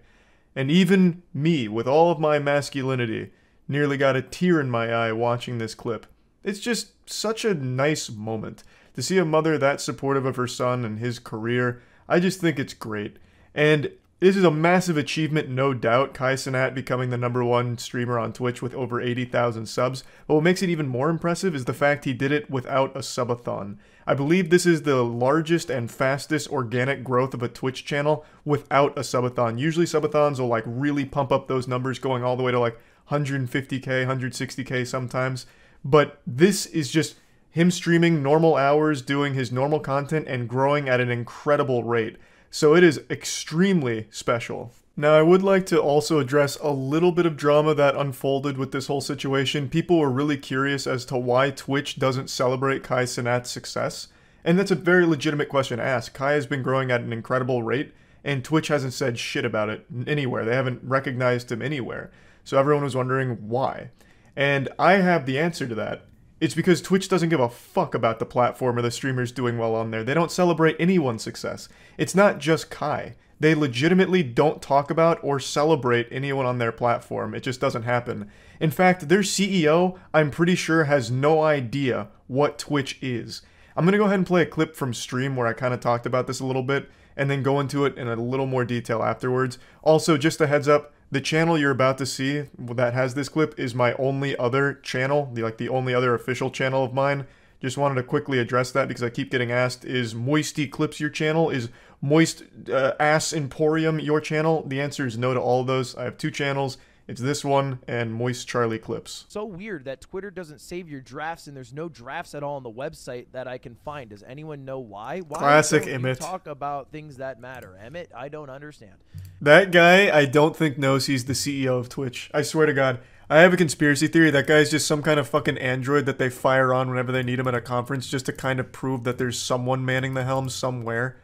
And even me, with all of my masculinity, nearly got a tear in my eye watching this clip. It's just such a nice moment. To see a mother that supportive of her son and his career, I just think it's great. And this is a massive achievement, no doubt, Kai Cenat becoming the #1 streamer on Twitch with over 80,000 subs. But what makes it even more impressive is the fact he did it without a subathon. I believe this is the largest and fastest organic growth of a Twitch channel without a subathon. Usually subathons will like really pump up those numbers, going all the way to like 150k, 160k sometimes. But this is just him streaming normal hours, doing his normal content, and growing at an incredible rate. So it is extremely special. Now, I would like to also address a little bit of drama that unfolded with this whole situation. People were really curious as to why Twitch doesn't celebrate Kai Cenat's success. And that's a very legitimate question to ask. Kai has been growing at an incredible rate, and Twitch hasn't said shit about it anywhere. They haven't recognized him anywhere. So everyone was wondering why. And I have the answer to that. It's because Twitch doesn't give a fuck about the platform or the streamers doing well on there. They don't celebrate anyone's success. It's not just Kai. They legitimately don't talk about or celebrate anyone on their platform. It just doesn't happen. In fact, their CEO, I'm pretty sure, has no idea what Twitch is. I'm going to go ahead and play a clip from stream where I kind of talked about this a little bit, and then go into it in a little more detail afterwards. Also, just a heads up, the channel you're about to see that has this clip is my only other channel, the only other official channel of mine. Just wanted to quickly address that because I keep getting asked, is Moisty Clips your channel? Is Moist Ass Emporium your channel? The answer is no to all of those. I have two channels. It's this one and Moist Charlie Clips. So weird that Twitter doesn't save your drafts and there's no drafts at all on the website that I can find. Does anyone know why? Classic don't Emmett. You talk about things that matter? Emmett, I don't understand. That guy, I don't think knows he's the CEO of Twitch. I swear to God. I have a conspiracy theory. That guy's just some kind of fucking android that they fire on whenever they need him at a conference just to kind of prove that there's someone manning the helm somewhere.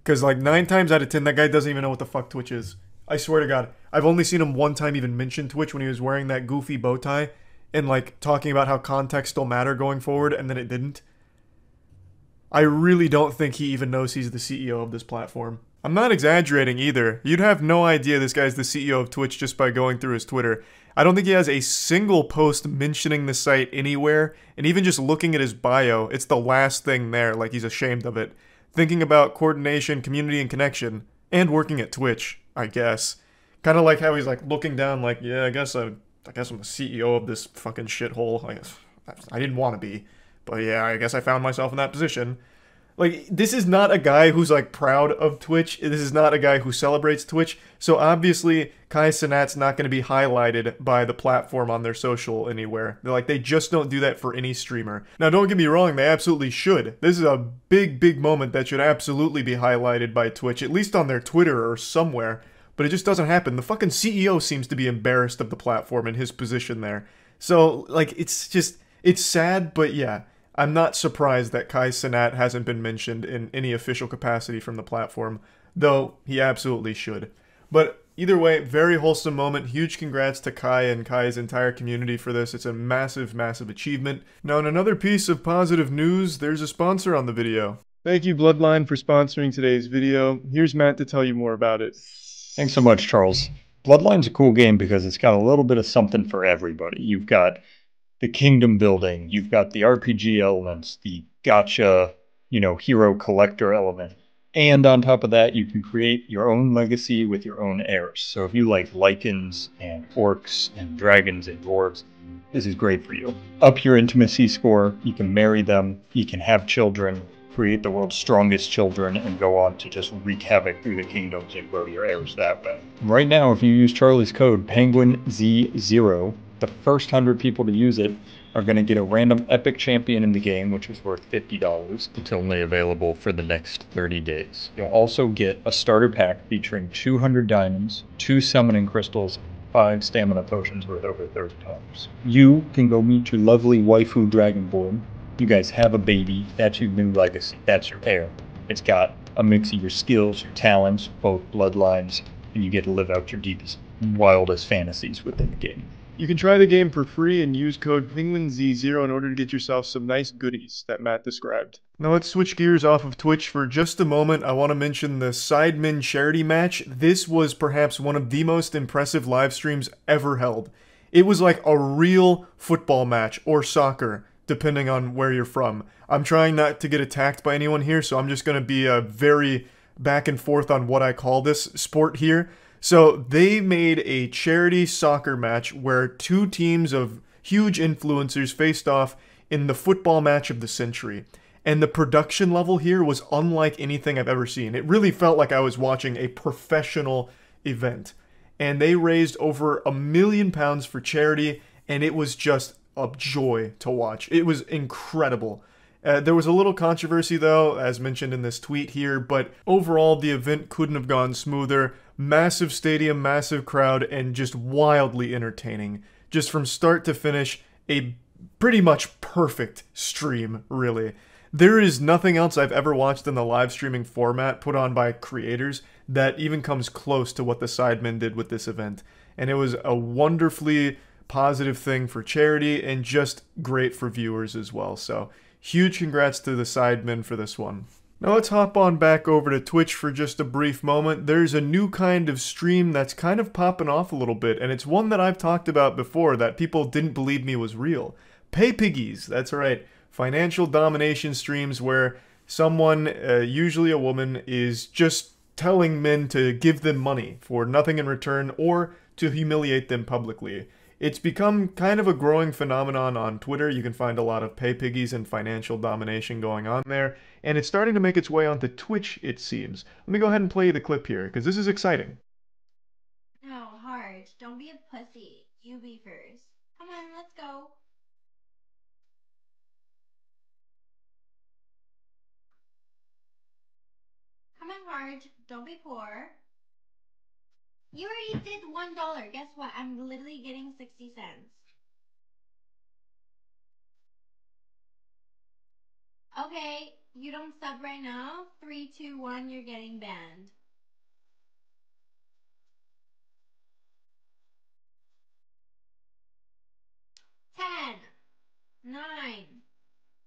Because like 9 times out of 10, that guy doesn't even know what the fuck Twitch is. I swear to God. I've only seen him one time even mention Twitch when he was wearing that goofy bow tie and like talking about how context will matter going forward, and then it didn't. I really don't think he even knows he's the CEO of this platform. I'm not exaggerating either. You'd have no idea this guy's the CEO of Twitch just by going through his Twitter. I don't think he has a single post mentioning the site anywhere, and even just looking at his bio, it's the last thing there, like he's ashamed of it. Thinking about coordination, community, and connection, and working at Twitch, I guess. Kind of like how he's like looking down like, yeah, I guess I'm the CEO of this fucking shithole. I didn't want to be, but yeah, I guess I found myself in that position. Like, this is not a guy who's, like, proud of Twitch. This is not a guy who celebrates Twitch. So, obviously, Kai Cenat's not going to be highlighted by the platform on their social anywhere. They just don't do that for any streamer. Now, don't get me wrong, they absolutely should. This is a big, big moment that should absolutely be highlighted by Twitch, at least on their Twitter or somewhere. But it just doesn't happen. The fucking CEO seems to be embarrassed of the platform in his position there. So, like, it's sad, but yeah. I'm not surprised that Kai Cenat hasn't been mentioned in any official capacity from the platform, though he absolutely should. But either way, very wholesome moment. Huge congrats to Kai and Kai's entire community for this. It's a massive, massive achievement. Now, in another piece of positive news, there's a sponsor on the video. Thank you, Bloodline, for sponsoring today's video. Here's Matt to tell you more about it. Thanks so much, Charles. Bloodline's a cool game because it's got a little bit of something for everybody. You've got the kingdom building, you've got the RPG elements, the gacha, hero collector element. And on top of that, you can create your own legacy with your own heirs. So if you like lycans and orcs and dragons and dwarves, this is great for you. Up your intimacy score, you can marry them, you can have children, create the world's strongest children, and go on to just wreak havoc through the kingdoms and grow your heirs that way. Right now, if you use Charlie's code, Penguinz0, the first 100 people to use it are going to get a random epic champion in the game, which is worth $50. It's only available for the next 30 days. You'll also get a starter pack featuring 200 diamonds, 2 summoning crystals, 5 stamina potions worth over $30. You can go meet your lovely waifu dragonborn. You guys have a baby. That's your new legacy. That's your heir. It's got a mix of your skills, your talents, both bloodlines, and you get to live out your deepest, wildest fantasies within the game. You can try the game for free and use code Penguinz0 in order to get yourself some nice goodies that Matt described. Now let's switch gears off of Twitch for just a moment. I want to mention the Sidemen charity match. This was perhaps one of the most impressive live streams ever held. It was like a real football match, or soccer, depending on where you're from. I'm trying not to get attacked by anyone here, so I'm just going to be very back and forth on what I call this sport here. So they made a charity soccer match where 2 teams of huge influencers faced off in the football match of the century. And the production level here was unlike anything I've ever seen. It really felt like I was watching a professional event. and they raised over £1 million for charity, and it was just a joy to watch. It was incredible. There was a little controversy though, as mentioned in this tweet here, but overall the event couldn't have gone smoother. Massive stadium, massive crowd, and just wildly entertaining. Just from start to finish, a pretty much perfect stream, really. There is nothing else I've ever watched in the live streaming format put on by creators that even comes close to what the Sidemen did with this event. And it was a wonderfully positive thing for charity and just great for viewers as well. So huge congrats to the Sidemen for this one. Now let's hop on back over to Twitch for just a brief moment. There's a new kind of stream that's kind of popping off a little bit, and it's one that I've talked about before that people didn't believe me was real. Pay piggies, that's right. Financial domination streams where someone, usually a woman, is just telling men to give them money for nothing in return or to humiliate them publicly. It's become kind of a growing phenomenon on Twitter. You can find a lot of pay piggies and financial domination going on there, and it's starting to make its way onto Twitch, it seems. Let me go ahead and play you the clip here, because this is exciting. No, Hard, don't be a pussy. You be first. Come on, let's go. Come on, Hard, don't be poor. You already did $1. Guess what? I'm literally getting 60 cents. Okay, you don't sub right now. 3, 2, 1, you're getting banned. Ten, 9,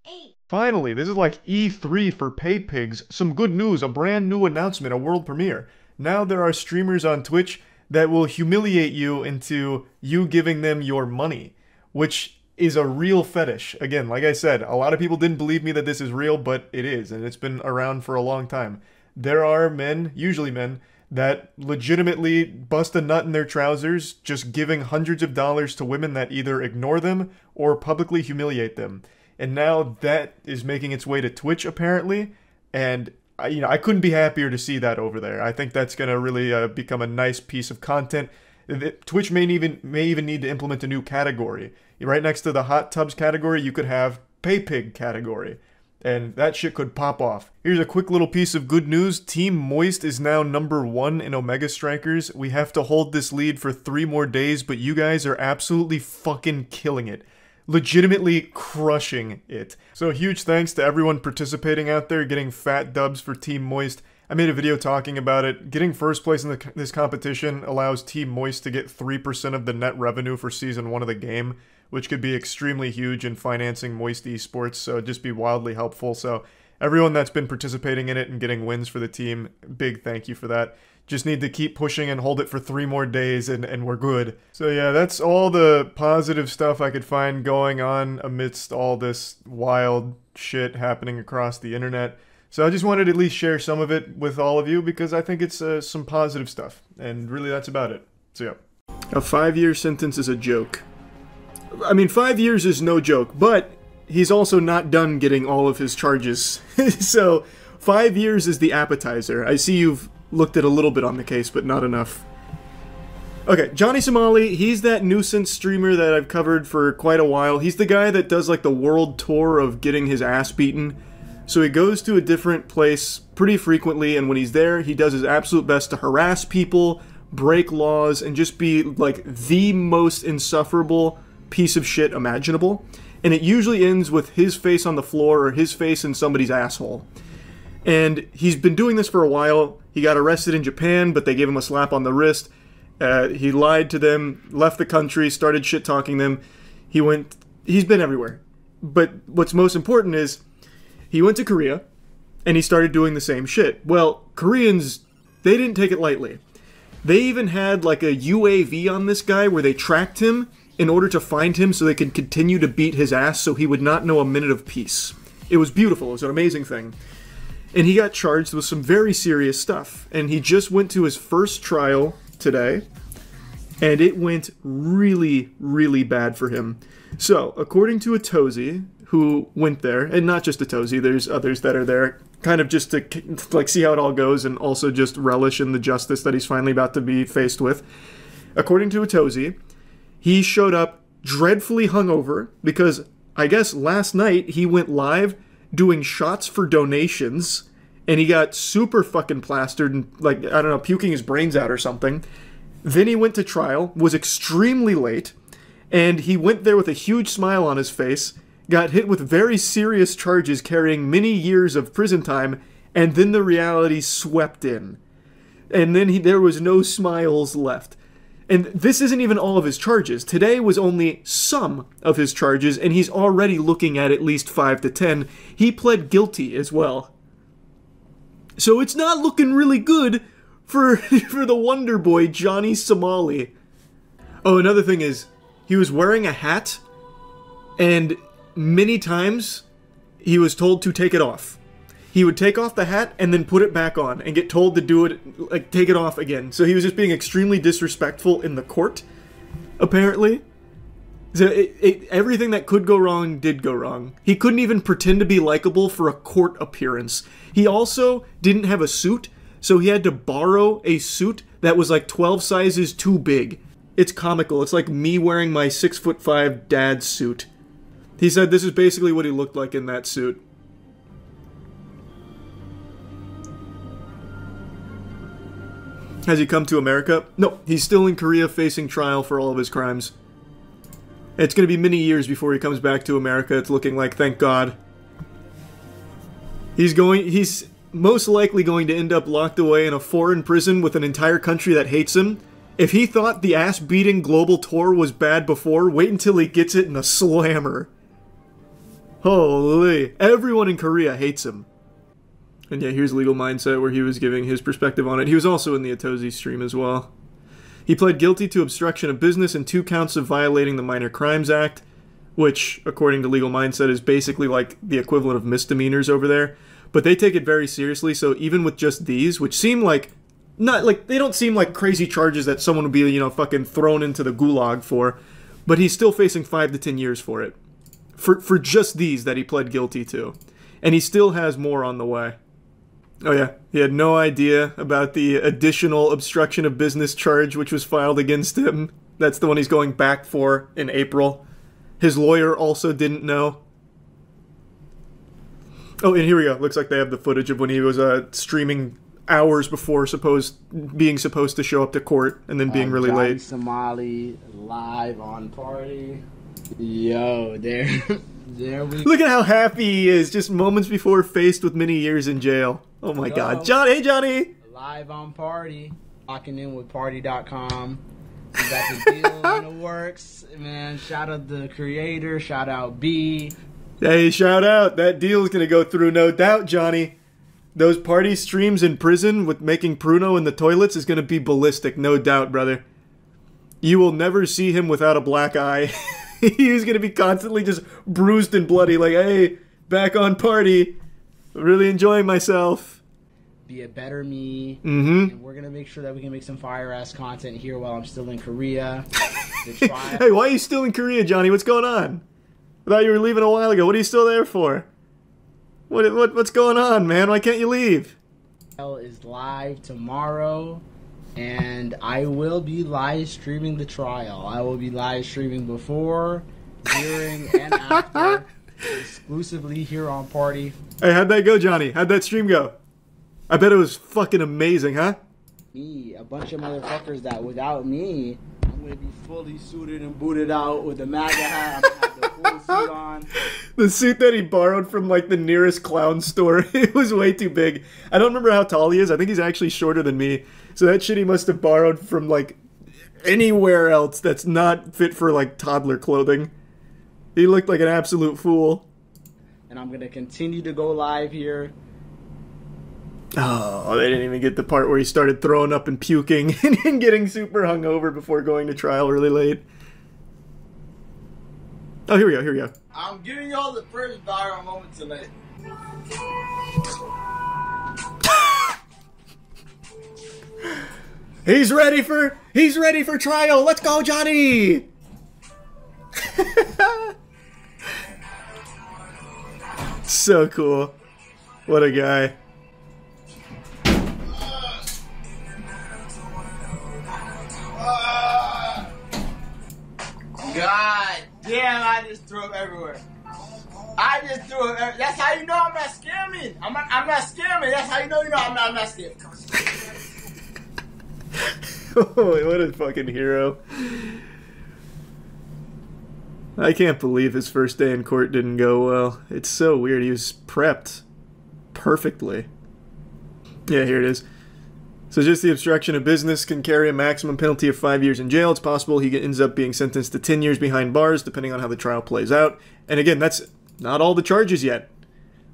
8. Finally, this is like E3 for pay pigs. Some good news, a brand new announcement, a world premiere. Now there are streamers on Twitch that will humiliate you into you giving them your money, which is a real fetish. Again, like I said, a lot of people didn't believe me that this is real, but it is, and it's been around for a long time. There are men, usually men, that legitimately bust a nut in their trousers just giving hundreds of dollars to women that either ignore them or publicly humiliate them. And now that is making its way to Twitch, apparently, and I couldn't be happier to see that over there. I think that's going to really become a nice piece of content. Twitch may even need to implement a new category. Right next to the hot tubs category, you could have pay pig category. And that shit could pop off. Here's a quick little piece of good news. Team Moist is now #1 in Omega Strikers. We have to hold this lead for 3 more days, but you guys are absolutely fucking killing it. Legitimately crushing it. So huge thanks to everyone participating out there, getting fat dubs for Team Moist. I made a video talking about it. Getting first place in this competition allows Team Moist to get 3% of the net revenue for Season 1 of the game, which could be extremely huge in financing Moist esports, so it'd just be wildly helpful. So everyone that's been participating in it and getting wins for the team, big thank you for that. Just need to keep pushing and hold it for 3 more days and we're good. So yeah, that's all the positive stuff I could find going on amidst all this wild shit happening across the internet. So I just wanted to at least share some of it with all of you because I think it's some positive stuff. And really that's about it. So yeah. A 5-year sentence is a joke. I mean, 5 years is no joke, but he's also not done getting all of his charges. So 5 years is the appetizer. I see you've looked at a little bit on the case, but not enough. Okay, Johnny Somali, he's that nuisance streamer that I've covered for quite a while. He's the guy that does like the world tour of getting his ass beaten. So he goes to a different place pretty frequently, and when he's there, he does his absolute best to harass people, break laws, and just be like the most insufferable piece of shit imaginable. And it usually ends with his face on the floor or his face in somebody's asshole. And he's been doing this for a while. He got arrested in Japan, but they gave him a slap on the wrist. He lied to them, left the country, started shit-talking them. He's been everywhere. But what's most important is, he went to Korea, and he started doing the same shit. Well, Koreans, they didn't take it lightly. They even had like a UAV on this guy where they tracked him in order to find him so they could continue to beat his ass so he would not know a minute of peace. It was beautiful. It was an amazing thing. And he got charged with some very serious stuff. And he just went to his first trial today, and it went really, really bad for him. So, according to a Tozy who went there, and not just a Tozy, there's others that are there, kind of just to like see how it all goes and also just relish in the justice that he's finally about to be faced with. according to Atozi, he showed up dreadfully hungover because I guess last night he went live doing shots for donations and he got super fucking plastered and, like, I don't know, puking his brains out or something. Then he went to trial, was extremely late, and he went there with a huge smile on his face, got hit with very serious charges carrying many years of prison time, and then the reality swept in. And then there was no smiles left. And this isn't even all of his charges. Today was only some of his charges, and he's already looking at least 5 to 10. He pled guilty as well. So it's not looking really good for the Wonder Boy, Johnny Somali. Oh, another thing is, he was wearing a hat, and many times he was told to take it off. He would take off the hat and then put it back on and get told to do it, like, take it off again. So he was just being extremely disrespectful in the court, apparently. So everything that could go wrong did go wrong. He couldn't even pretend to be likable for a court appearance. He also didn't have a suit, so he had to borrow a suit that was like 12 sizes too big. It's comical. It's like me wearing my 6'5" dad's suit. He said this is basically what he looked like in that suit. Has he come to America? No, he's still in Korea facing trial for all of his crimes. It's going to be many years before he comes back to America, it's looking like, thank God. He's most likely going to end up locked away in a foreign prison with an entire country that hates him. If he thought the ass-beating global tour was bad before, wait until he gets it in a slammer. Holy. Everyone in Korea hates him. And yeah, here's Legal Mindset where he was giving his perspective on it. He was also in the Atozi stream as well. He pled guilty to obstruction of business and 2 counts of violating the Minor Crimes Act, which, according to Legal Mindset, is basically like the equivalent of misdemeanors over there. But they take it very seriously, so even with just these, which seem like, they don't seem like crazy charges that someone would be, you know, fucking thrown into the gulag for, but he's still facing 5 to 10 years for it. For just these that he pled guilty to. And he still has more on the way. Oh yeah, he had no idea about the additional obstruction of business charge which was filed against him. That's the one he's going back for in April. His lawyer also didn't know. Oh, and here we go. Looks like they have the footage of when he was streaming hours before being supposed to show up to court and then being really Johnny late. Somali live on Party. Yo, there we Look at how happy he is just moments before faced with many years in jail. Oh my God. Johnny, hey Johnny! live on Party. Locking in with Party.com. We got the deal in the works. Man, shout out the creator. Shout out B. Hey, shout out. That deal is going to go through, no doubt, Johnny. Those party streams in prison with making Pruno in the toilets is going to be ballistic, no doubt, brother. You will never see him without a black eye. He's going to be constantly just bruised and bloody, like, hey, back on Party. Really enjoying myself. Be a better me. Mm-hmm. And we're going to make sure that we can make some fire-ass content here while I'm still in Korea. Hey, why are you still in Korea, Johnny? What's going on? I thought you were leaving a while ago. What are you still there for? What's going on, man? Why can't you leave? Is live tomorrow, and I will be live streaming the trial. I will be live streaming before, during, and after, exclusively here on Party. Hey, how'd that go, Johnny? How'd that stream go? I bet it was fucking amazing, huh? Me, a bunch of motherfuckers that without me, I'm gonna be fully suited and booted out with a MAGA hat. I'm gonna have the full suit on. The suit that he borrowed from, like, the nearest clown store. It was way too big. I don't remember how tall he is. I think he's actually shorter than me. So that shit he must have borrowed from, like, anywhere else that's not fit for, like, toddler clothing. He looked like an absolute fool. And I'm gonna continue to go live here. Oh, they didn't even get the part where he started throwing up and puking and getting super hungover before going to trial really late. Oh, here we go, here we go. I'm giving y'all the first viral moment tonight. He's ready for trial. Let's go, Johnny. So cool. What a guy. God damn, I just threw up everywhere. I just threw up. That's how you know I'm not scamming. I'm not scamming. That's how you know I'm not scamming. Oh, what a fucking hero. I can't believe his first day in court didn't go well. It's so weird. He was prepped perfectly. Yeah, here it is. So just the obstruction of business can carry a maximum penalty of 5 years in jail. It's possible he ends up being sentenced to 10 years behind bars, depending on how the trial plays out. And again, that's not all the charges yet.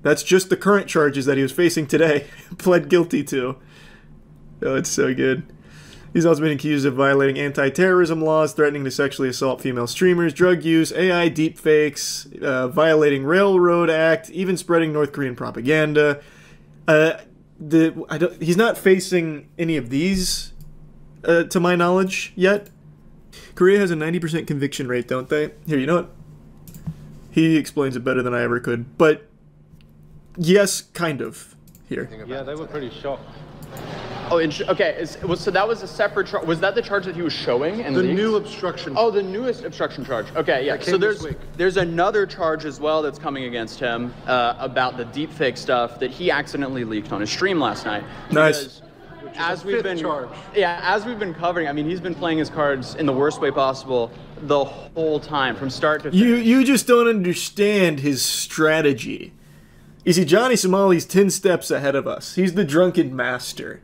That's just the current charges that he was facing today. Pled guilty to. Oh, it's so good. He's also been accused of violating anti-terrorism laws, threatening to sexually assault female streamers, drug use, AI deepfakes, violating Railroad Act, even spreading North Korean propaganda. He's not facing any of these, to my knowledge, yet. Korea has a 90% conviction rate, don't they? Here, you know what? He explains it better than I ever could. But, yes, kind of. Here. Yeah, they were pretty shocked. Oh, okay. So that was a separate charge. Was that the charge that he was showing? And the new obstruction. Oh, the newest obstruction charge. Okay, yeah. So there's another charge as well that's coming against him about the deepfake stuff that he accidentally leaked on his stream last night. Nice. As we've been covering, I mean, he's been playing his cards in the worst way possible the whole time, from start to finish. You just don't understand his strategy. You see, Johnny Somali's 10 steps ahead of us. He's the drunken master.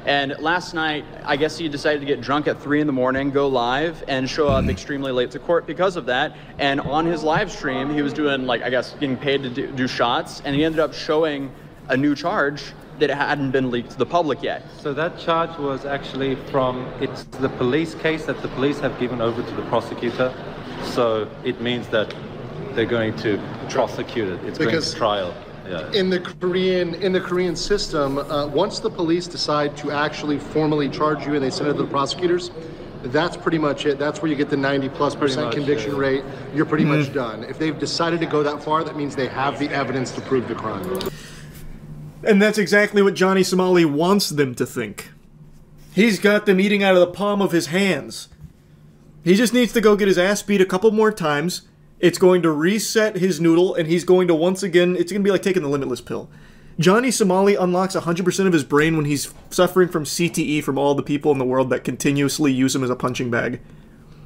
And last night, I guess he decided to get drunk at 3 in the morning, go live, and show up extremely late to court because of that. And on his live stream, he was doing, like, I guess, getting paid to do shots, and he ended up showing a new charge that hadn't been leaked to the public yet. So that charge was actually it's the police case that the police have given over to the prosecutor. So it means that they're going to prosecute it. It's going to trial. Yeah. In the Korean system, once the police decide to actually formally charge you and they send it to the prosecutors, that's pretty much it. That's where you get the 90+% conviction rate. You're pretty much done. If they've decided to go that far, that means they have the evidence to prove the crime. And that's exactly what Johnny Somali wants them to think. He's got them eating out of the palm of his hands. He just needs to go get his ass beat a couple more times. It's going to reset his noodle, and he's going to once again, it's going to be like taking the Limitless pill. Johnny Somali unlocks 100% of his brain when he's suffering from CTE from all the people in the world that continuously use him as a punching bag.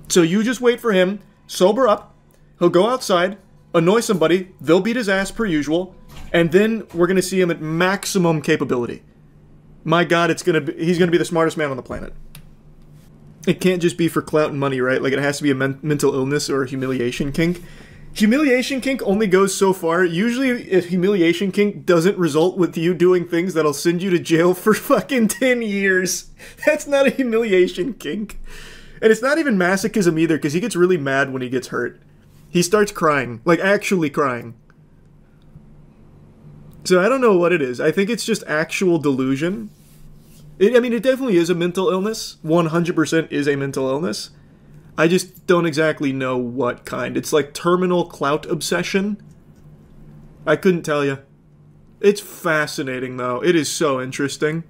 So you just wait for him, sober up, he'll go outside, annoy somebody, they'll beat his ass per usual, and then we're going to see him at maximum capability. My God, he's going to be the smartest man on the planet. It can't just be for clout and money, right? Like, it has to be a mental illness or a humiliation kink. Humiliation kink only goes so far. Usually, if humiliation kink doesn't result with you doing things that'll send you to jail for fucking 10 years, that's not a humiliation kink. And it's not even masochism either, because he gets really mad when he gets hurt. He starts crying. Like, actually crying. So I don't know what it is. I think it's just actual delusion. I mean, it definitely is a mental illness. 100% is a mental illness. I just don't exactly know what kind. It's like terminal clout obsession. I couldn't tell you. It's fascinating, though. It is so interesting.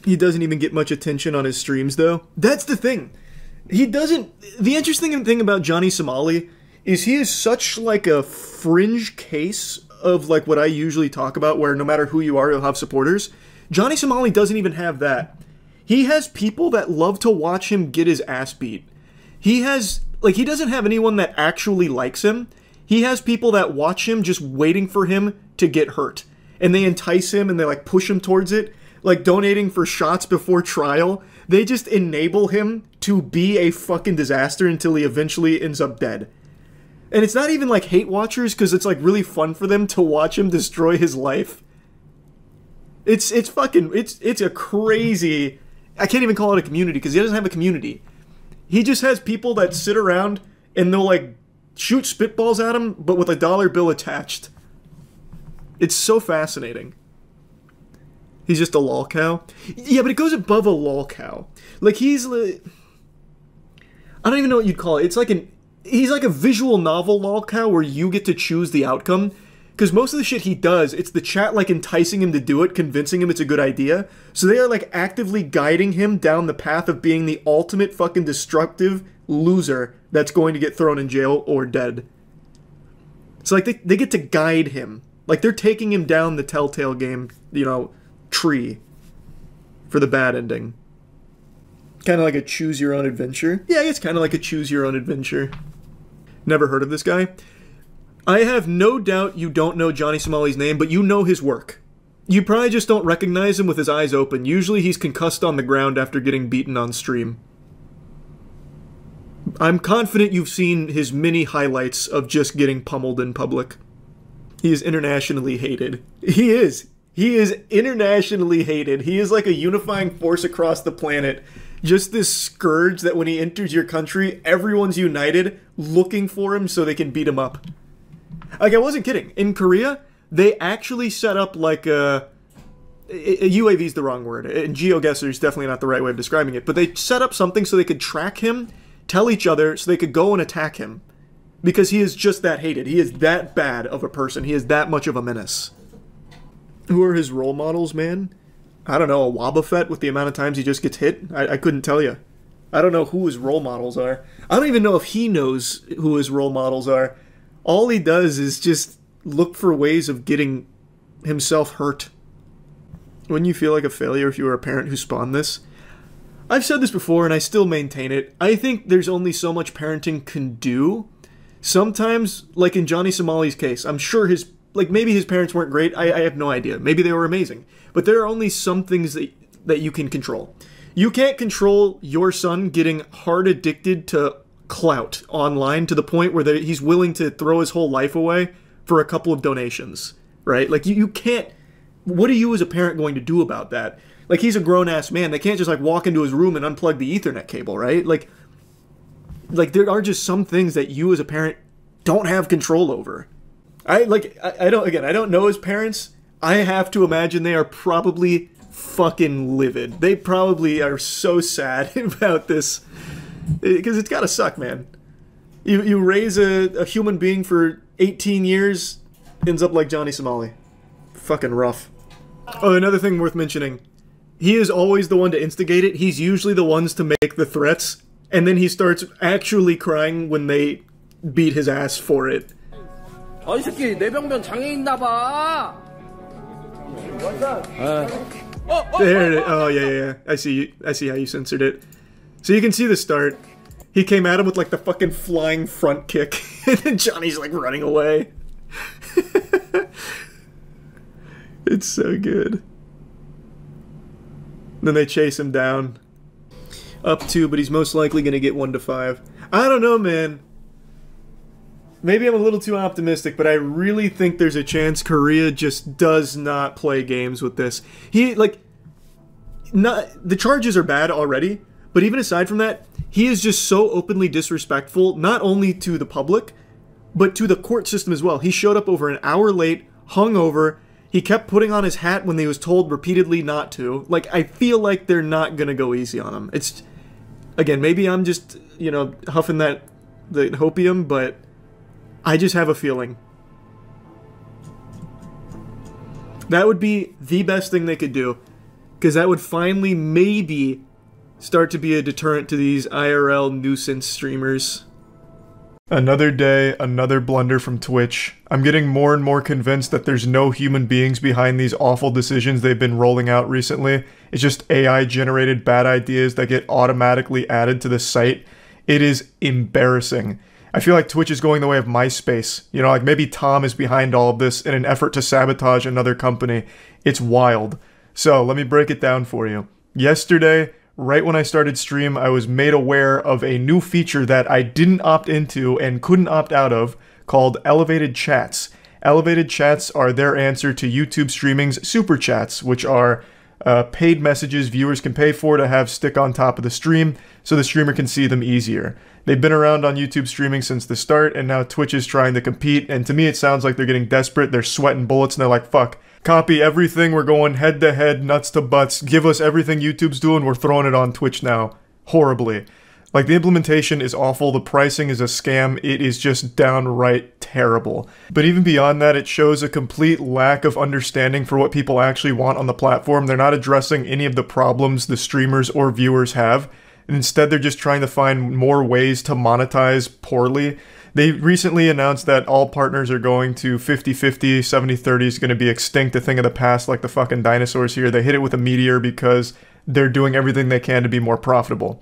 He doesn't even get much attention on his streams, though. That's the thing. He doesn't... The interesting thing about Johnny Somali is he is such, like, a fringe case of, like, what I usually talk about, where no matter who you are, you'll have supporters. Johnny Somali doesn't even have that. He has people that love to watch him get his ass beat. He has, like, he doesn't have anyone that actually likes him. He has people that watch him just waiting for him to get hurt. And they entice him and they, like, push him towards it. Like, donating for shots before trial. They just enable him to be a fucking disaster until he eventually ends up dead. And it's not even, like, hate watchers, because it's, like, really fun for them to watch him destroy his life. It's a crazy... I can't even call it a community, because he doesn't have a community. He just has people that sit around, and they'll, like, shoot spitballs at him, but with a dollar bill attached. It's so fascinating. He's just a lol cow? Yeah, but it goes above a lol cow. Like, he's... I don't even know what you'd call it. It's like he's like a visual novel lol cow where you get to choose the outcome. Because most of the shit he does, it's the chat, like, enticing him to do it, convincing him it's a good idea. So they are, like, actively guiding him down the path of being the ultimate fucking destructive loser that's going to get thrown in jail or dead. It's like they get to guide him. Like they're taking him down the Telltale game, tree for the bad ending. Kind of like a choose your own adventure. Yeah, it's kind of like a choose your own adventure. Never heard of this guy. I have no doubt you don't know Johnny Somali's name, but you know his work. You probably just don't recognize him with his eyes open. Usually he's concussed on the ground after getting beaten on stream. I'm confident you've seen his mini highlights of just getting pummeled in public. He is internationally hated. He is. He is internationally hated. He is like a unifying force across the planet. Just this scourge that when he enters your country, everyone's united looking for him so they can beat him up. Like, I wasn't kidding. In Korea, they actually set up like a UAV is the wrong word. And geoguesser is definitely not the right way of describing it. But they set up something so they could track him, tell each other, so they could go and attack him. Because he is just that hated. He is that bad of a person. He is that much of a menace. Who are his role models, man? I don't know, a Wobbuffet with the amount of times he just gets hit? I couldn't tell you. I don't know who his role models are. I don't even know if he knows who his role models are. All he does is just look for ways of getting himself hurt. Wouldn't you feel like a failure if you were a parent who spawned this? I've said this before and I still maintain it. I think there's only so much parenting can do. Sometimes, like in Johnny Somali's case, I'm sure maybe his parents weren't great. I have no idea. Maybe they were amazing. But there are only some things that you can control. You can't control your son getting hard addicted to clout online to the point where he's willing to throw his whole life away for a couple of donations, right? Like, you can't... What are you as a parent going to do about that? Like, he's a grown-ass man. They can't just, like, walk into his room and unplug the Ethernet cable, right? Like, there are just some things that you as a parent don't have control over. I don't know his parents. I have to imagine they are probably fucking livid. They probably are so sad about this. Because it's gotta suck, man. You raise a human being for 18 years, ends up like Johnny Somali. Fucking rough. Oh, another thing worth mentioning. He is always the one to instigate it. He's usually the ones to make the threats. And then he starts actually crying when they beat his ass for it. 이 새끼 뇌병변 장애 있나 봐. There it is. Oh yeah. I see how you censored it. So you can see the start. He came at him with like the fucking flying front kick, and then Johnny's like running away. It's so good. Then they chase him down. Up 2, but he's most likely gonna get 1 to 5. I don't know, man. Maybe I'm a little too optimistic, but I really think there's a chance Korea just does not play games with this. The charges are bad already, but even aside from that, he is just so openly disrespectful, not only to the public, but to the court system as well. He showed up over an hour late, hungover. He kept putting on his hat when he was told repeatedly not to. Like, I feel like they're not gonna go easy on him. It's, again, maybe I'm just, huffing the hopium, but I just have a feeling. That would be the best thing they could do. Because that would finally, maybe, start to be a deterrent to these IRL nuisance streamers. Another day, another blunder from Twitch. I'm getting more and more convinced that there's no human beings behind these awful decisions they've been rolling out recently. It's just AI-generated bad ideas that get automatically added to the site. It is embarrassing. I feel like Twitch is going the way of MySpace. Like maybe Tom is behind all of this in an effort to sabotage another company. It's wild. So, let me break it down for you. Yesterday, right when I started stream, I was made aware of a new feature that I didn't opt into and couldn't opt out of called Elevated Chats. Elevated Chats are their answer to YouTube streaming's Super Chats, which are paid messages viewers can pay for to have stick on top of the stream so the streamer can see them easier. They've been around on YouTube streaming since the start, and now Twitch is trying to compete, and to me it sounds like they're getting desperate, they're sweating bullets, and they're like, fuck, copy everything, we're going head to head, nuts to butts, give us everything YouTube's doing, we're throwing it on Twitch now. Horribly. Like, the implementation is awful, the pricing is a scam, it is just downright terrible. But even beyond that, it shows a complete lack of understanding for what people actually want on the platform. They're not addressing any of the problems the streamers or viewers have. and instead they're just trying to find more ways to monetize poorly. They recently announced that all partners are going to 50-50, 70-30 is going to be extinct, a thing of the past like the fucking dinosaurs here. They hit it with a meteor because they're doing everything they can to be more profitable.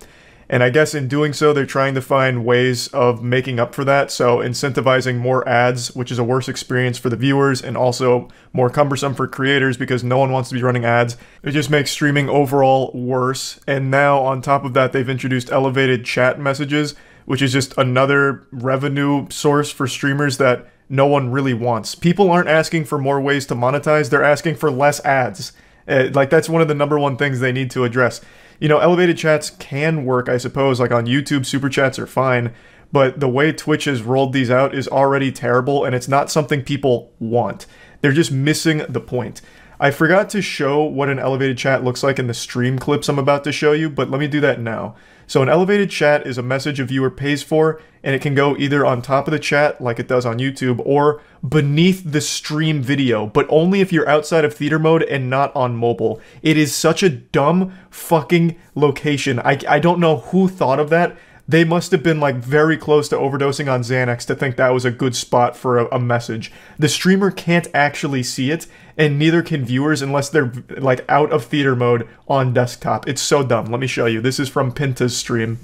And I guess in doing so, they're trying to find ways of making up for that. So incentivizing more ads, which is a worse experience for the viewers and also more cumbersome for creators because no one wants to be running ads. It just makes streaming overall worse. And now on top of that, they've introduced elevated chat messages, which is just another revenue source for streamers that no one really wants. People aren't asking for more ways to monetize. They're asking for less ads. Like that's one of the #1 things they need to address. You know, elevated chats can work, I suppose, like on YouTube, super chats are fine, but the way Twitch has rolled these out is already terrible, and it's not something people want. They're just missing the point. I forgot to show what an elevated chat looks like in the stream clips I'm about to show you, but let me do that now. So an elevated chat is a message a viewer pays for, and it can go either on top of the chat, like it does on YouTube, or beneath the stream video, but only if you're outside of theater mode and not on mobile. It is such a dumb fucking location. I don't know who thought of that. They must have been like very close to overdosing on Xanax to think that was a good spot for a message. The streamer can't actually see it, and neither can viewers unless they're like out of theater mode on desktop. It's so dumb. Let me show you. This is from Pinta's stream.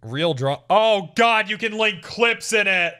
Real draw. Oh god, you can link clips in it!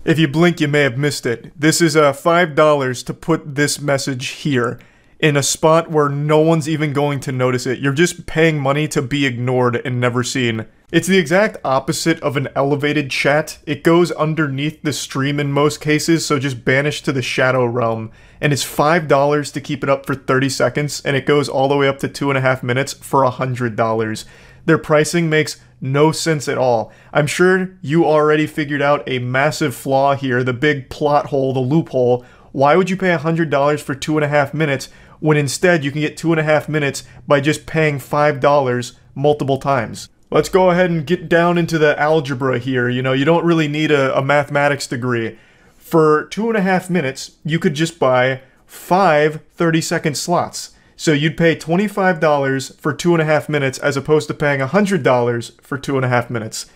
If you blink, you may have missed it. This is $5 to put this message here, in a spot where no one's even going to notice it. You're just paying money to be ignored and never seen. It's the exact opposite of an elevated chat. It goes underneath the stream in most cases, so just banished to the shadow realm. And it's $5 to keep it up for 30 seconds, and it goes all the way up to 2.5 minutes for $100. Their pricing makes no sense at all. I'm sure you already figured out a massive flaw here, the big plot hole, the loophole. Why would you pay $100 for 2.5 minutes when instead you can get 2.5 minutes by just paying $5 multiple times? Let's go ahead and get down into the algebra here. You know, you don't really need a mathematics degree. For 2.5 minutes, you could just buy 5 30-second slots. So you'd pay $25 for 2.5 minutes as opposed to paying $100 for 2.5 minutes.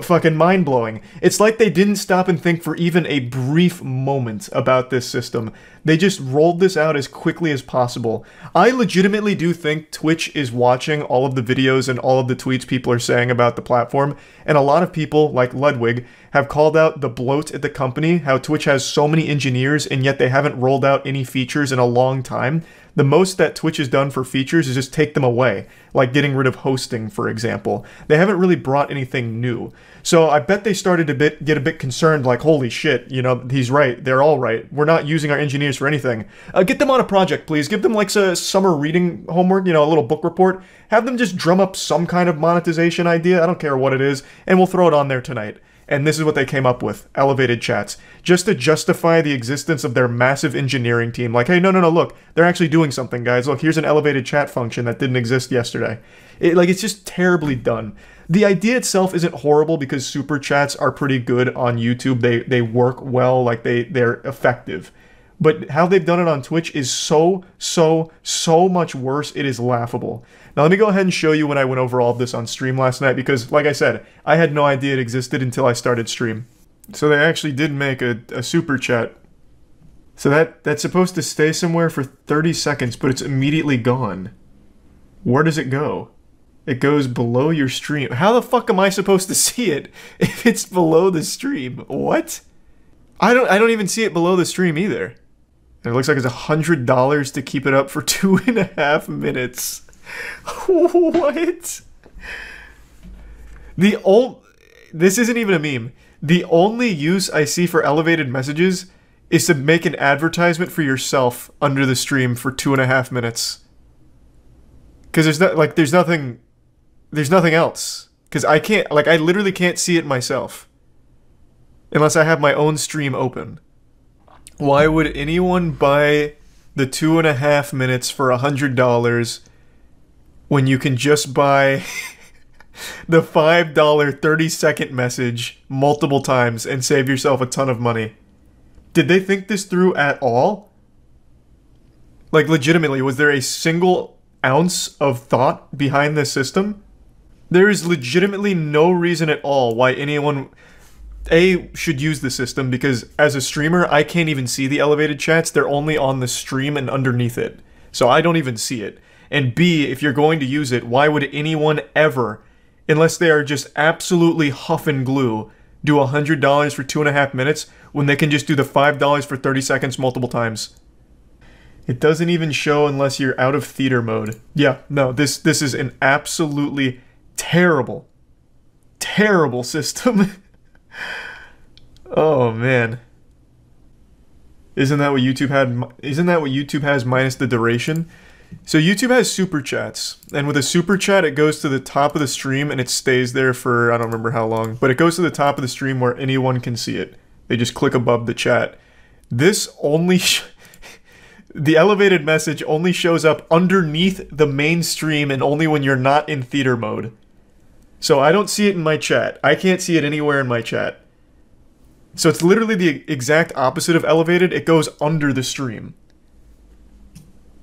Fucking mind-blowing. It's like they didn't stop and think for even a brief moment about this system. They just rolled this out as quickly as possible. I legitimately do think Twitch is watching all of the videos and all of the tweets people are saying about the platform, and a lot of people, like Ludwig, have called out the bloat at the company, how Twitch has so many engineers and yet they haven't rolled out any features in a long time. The most that Twitch has done for features is just take them away, like getting rid of hosting, for example. They haven't really brought anything new. So I bet they started to get a bit concerned, like, holy shit, you know, he's right, they're all right. We're not using our engineers for anything. Get them on a project, please. Give them like a summer reading homework, you know, a little book report. Have them just drum up some kind of monetization idea, I don't care what it is, and we'll throw it on there tonight. And this is what they came up with, elevated chats. Just to justify the existence of their massive engineering team. Like, hey, no, look, they're actually doing something, guys. Look, here's an elevated chat function that didn't exist yesterday. It's just terribly done. The idea itself isn't horrible because super chats are pretty good on YouTube. They work well, like they're effective. But how they've done it on Twitch is so much worse, it is laughable. Now let me go ahead and show you when I went over all of this on stream last night because, like I said, I had no idea it existed until I started stream. So they actually did make a super chat. So that's supposed to stay somewhere for 30 seconds, but it's immediately gone. Where does it go? It goes below your stream. How the fuck am I supposed to see it if it's below the stream? What? I don't even see it below the stream either. And it looks like it's $100 to keep it up for 2.5 minutes. What? This isn't even a meme. The only use I see for elevated messages is to make an advertisement for yourself under the stream for 2.5 minutes. Because there's nothing else. Because I literally can't see it myself. Unless I have my own stream open. Why would anyone buy the 2.5 minutes for $100 when you can just buy the $5 30-second message multiple times and save yourself a ton of money? Did they think this through at all? Like, legitimately, was there a single ounce of thought behind this system. There is legitimately no reason at all why anyone should use the system, because as a streamer, I can't even see the elevated chats. They're only on the stream and underneath it. So I don't even see it. And B, if you're going to use it, why would anyone ever, unless they are just absolutely huff and glue, do $100 for 2.5 minutes when they can just do the $5 for 30 seconds multiple times? It doesn't even show unless you're out of theater mode. Yeah, no, this is an absolutely terrible, terrible system. Oh man. Isn't that what YouTube has minus the duration? So YouTube has super chats, and with a super chat it goes to the top of the stream and it stays there for I don't remember how long, but it goes to the top of the stream where anyone can see it. They just click above the chat. This only the elevated message only shows up underneath the main stream and only when you're not in theater mode. So I don't see it in my chat. I can't see it anywhere in my chat. So it's literally the exact opposite of elevated. It goes under the stream.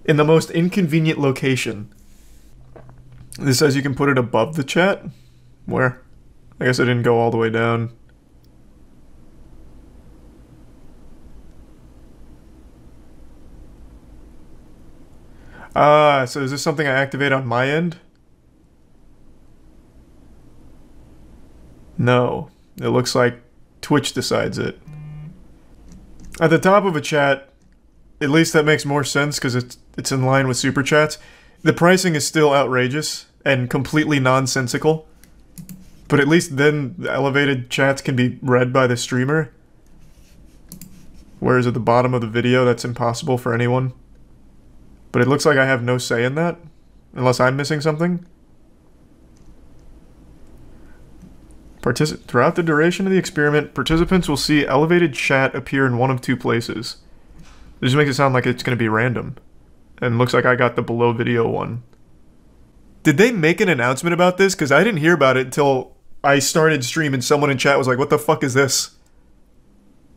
In the most inconvenient location. This says you can put it above the chat? Where? I guess I didn't go all the way down. Ah, so is this something I activate on my end? No. It looks like Twitch decides it. At the top of a chat, at least that makes more sense because it's in line with super chats. The pricing is still outrageous and completely nonsensical. But at least then the elevated chats can be read by the streamer. Whereas at the bottom of the video, that's impossible for anyone. But it looks like I have no say in that, unless I'm missing something. Throughout the duration of the experiment, participants will see elevated chat appear in one of two places. This just makes it sound like it's going to be random. And looks like I got the below video one. Did they make an announcement about this? Because I didn't hear about it until I started stream and someone in chat was like, what the fuck is this?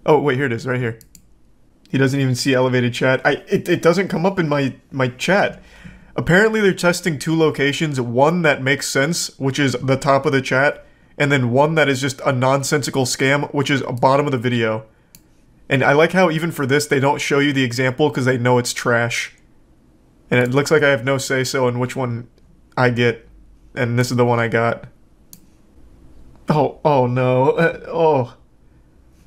Oh, wait, here it is, right here. He doesn't even see elevated chat. It doesn't come up in my chat. Apparently they're testing two locations. One that makes sense, which is the top of the chat. And then one that is just a nonsensical scam, which is bottom of the video. And I like how even for this, they don't show you the example because they know it's trash. And it looks like I have no say-so in which one I get. And this is the one I got. Oh no. Oh.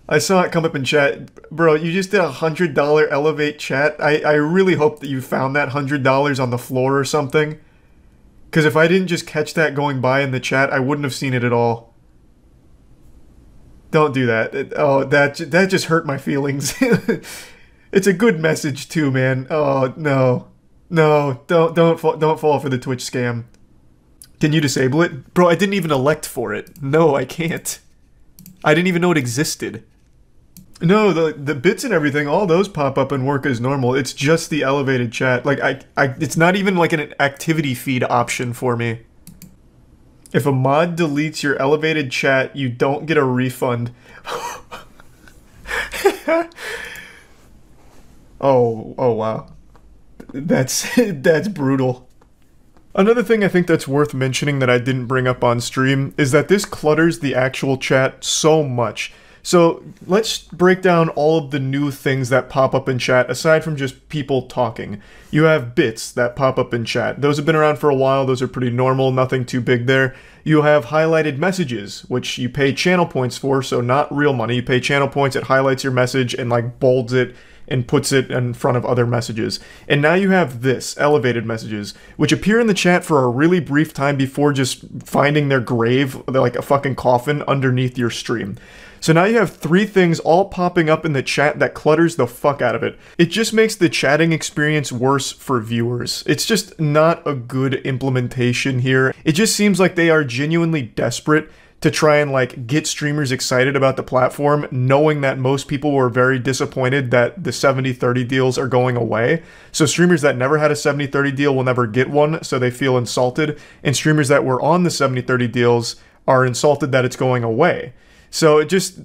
I saw it come up in chat. Bro, you just did a $100 elevate chat. I really hope that you found that $100 on the floor or something. Because if I didn't just catch that going by in the chat, I wouldn't have seen it at all. Don't do that. That just hurt my feelings. It's a good message too, man. Oh no, no, don't fall for the Twitch scam. Can you disable it, bro? I didn't even elect for it. No, I can't. I didn't even know it existed. No, the bits and everything, all those pop up and work as normal. It's just the elevated chat. Like it's not even like an activity feed option for me. If a mod deletes your elevated chat, you don't get a refund. Oh wow. That's brutal. Another thing I think that's worth mentioning that I didn't bring up on stream is that this clutters the actual chat so much. So let's break down all of the new things that pop up in chat aside from just people talking. You have bits that pop up in chat. Those have been around for a while. Those are pretty normal. Nothing too big there. You have highlighted messages, which you pay channel points for, so not real money. You pay channel points, it highlights your message and like bolds it and puts it in front of other messages. And now you have this, elevated messages, which appear in the chat for a really brief time before just finding their grave, like a fucking coffin, underneath your stream. So now you have three things all popping up in the chat that clutters the fuck out of it. It just makes the chatting experience worse for viewers. It's just not a good implementation here. It just seems like they are genuinely desperate to try and like get streamers excited about the platform, knowing that most people were very disappointed that the 70-30 deals are going away. So streamers that never had a 70-30 deal will never get one, so they feel insulted. And streamers that were on the 70-30 deals are insulted that it's going away. So it just,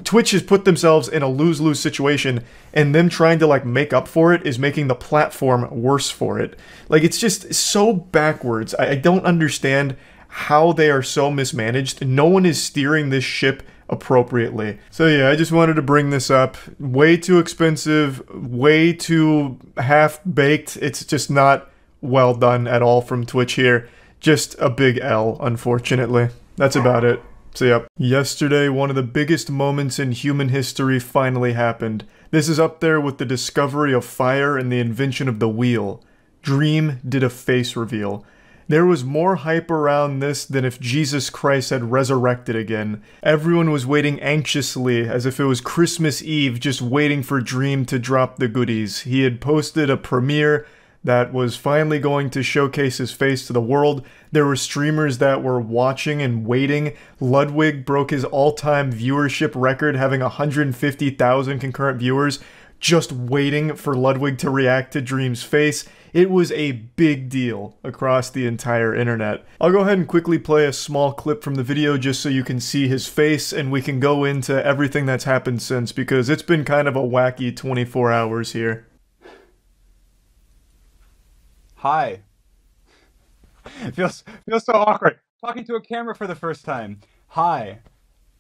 Twitch has put themselves in a lose-lose situation, and them trying to like make up for it is making the platform worse for it. Like, it's just so backwards. I don't understand how they are so mismanaged. No one is steering this ship appropriately. So yeah, I just wanted to bring this up. Way too expensive, way too half-baked. It's just not well done at all from Twitch here. Just a big L, unfortunately. That's about it. So yep. Yesterday, one of the biggest moments in human history finally happened. This is up there with the discovery of fire and the invention of the wheel. Dream did a face reveal. There was more hype around this than if Jesus Christ had resurrected again. Everyone was waiting anxiously, as if it was Christmas Eve, just waiting for Dream to drop the goodies. He had posted a premiere that was finally going to showcase his face to the world. There were streamers that were watching and waiting. Ludwig broke his all-time viewership record, having 150,000 concurrent viewers, just waiting for Ludwig to react to Dream's face. It was a big deal across the entire internet. I'll go ahead and quickly play a small clip from the video just so you can see his face, and we can go into everything that's happened since, because it's been kind of a wacky 24 hours here. Hi. It feels so awkward. Talking to a camera for the first time. Hi.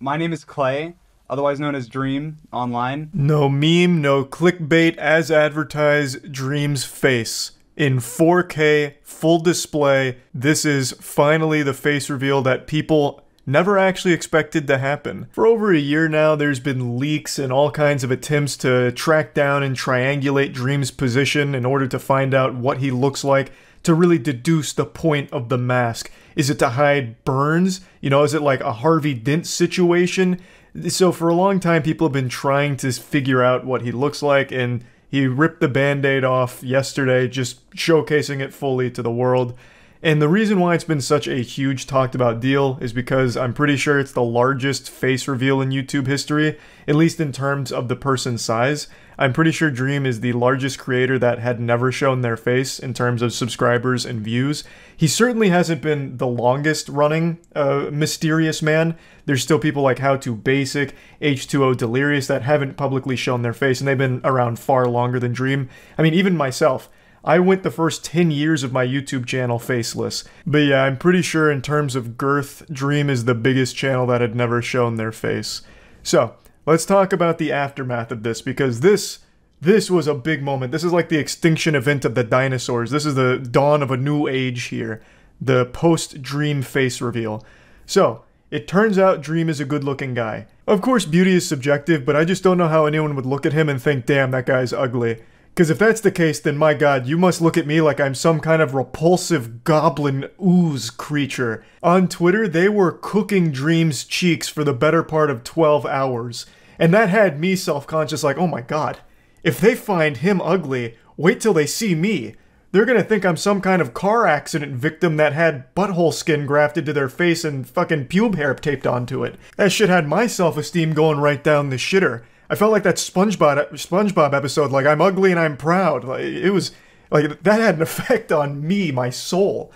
My name is Clay, otherwise known as Dream, online. No meme, no clickbait, as advertised, Dream's face. In 4K, full display, this is finally the face reveal that people never actually expected to happen. For over a year now, there's been leaks and all kinds of attempts to track down and triangulate Dream's position in order to find out what he looks like, to really deduce the point of the mask. Is it to hide burns? You know, is it like a Harvey Dent situation? So for a long time, people have been trying to figure out what he looks like, and he ripped the band-aid off yesterday, just showcasing it fully to the world. And the reason why it's been such a huge talked about deal is because I'm pretty sure it's the largest face reveal in YouTube history, at least in terms of the person's size. I'm pretty sure Dream is the largest creator that had never shown their face in terms of subscribers and views. He certainly hasn't been the longest running mysterious man. There's still people like How To Basic, H2O Delirious that haven't publicly shown their face, and they've been around far longer than Dream. I mean, even myself. I went the first 10 years of my YouTube channel faceless. But yeah, I'm pretty sure in terms of girth, Dream is the biggest channel that had never shown their face. So, let's talk about the aftermath of this, because this was a big moment. This is like the extinction event of the dinosaurs. This is the dawn of a new age here. The post-Dream face reveal. So, it turns out Dream is a good-looking guy. Of course, beauty is subjective, but I just don't know how anyone would look at him and think, damn, that guy's ugly. Because if that's the case, then my god, you must look at me like I'm some kind of repulsive goblin ooze creature. On Twitter, they were cooking Dream's cheeks for the better part of 12 hours. And that had me self-conscious like, oh my god, if they find him ugly, wait till they see me. They're gonna think I'm some kind of car accident victim that had butthole skin grafted to their face and fucking pube hair taped onto it. That shit had my self-esteem going right down the shitter. I felt like that SpongeBob episode, like, I'm ugly and I'm proud. Like, it was, like, that had an effect on me, my soul.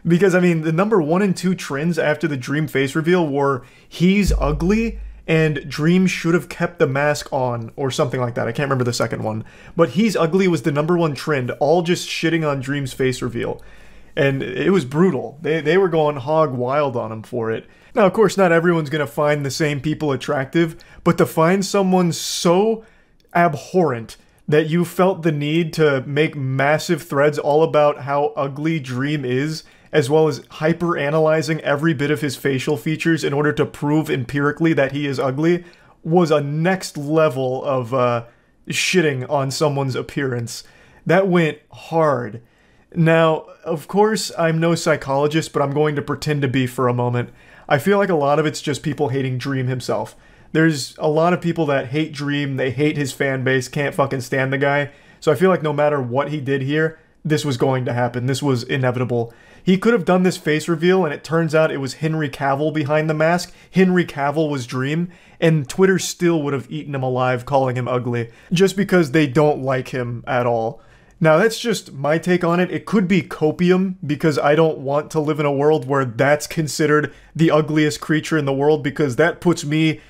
Because, I mean, the number 1 and 2 trends after the Dream face reveal were, he's ugly, and Dream should have kept the mask on, or something like that. I can't remember the second one. But he's ugly was the number 1 trend, all just shitting on Dream's face reveal. And it was brutal. They were going hog wild on him for it. Now, of course, not everyone's going to find the same people attractive, but to find someone so abhorrent that you felt the need to make massive threads all about how ugly Dream is, as well as hyper-analyzing every bit of his facial features in order to prove empirically that he is ugly, was a next level of shitting on someone's appearance. That went hard. Now, of course, I'm no psychologist, but I'm going to pretend to be for a moment. I feel like a lot of it's just people hating Dream himself. There's a lot of people that hate Dream, they hate his fan base, can't fucking stand the guy. So I feel like no matter what he did here, this was going to happen. This was inevitable. He could have done this face reveal, and it turns out it was Henry Cavill behind the mask. Henry Cavill was Dream, and Twitter still would have eaten him alive calling him ugly, just because they don't like him at all. Now, that's just my take on it. It could be copium, because I don't want to live in a world where that's considered the ugliest creature in the world, because that puts me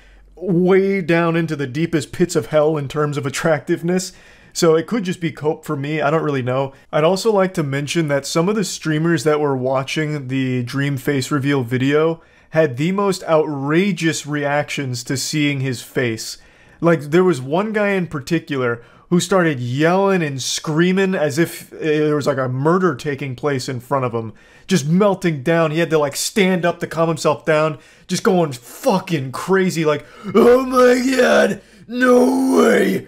way down into the deepest pits of hell in terms of attractiveness. So it could just be cope for me, I don't really know. I'd also like to mention that some of the streamers that were watching the Dream face reveal video had the most outrageous reactions to seeing his face. Like, there was one guy in particular who started yelling and screaming as if there was like a murder taking place in front of him. Just melting down. He had to like stand up to calm himself down. Just going fucking crazy like, oh my god, no way,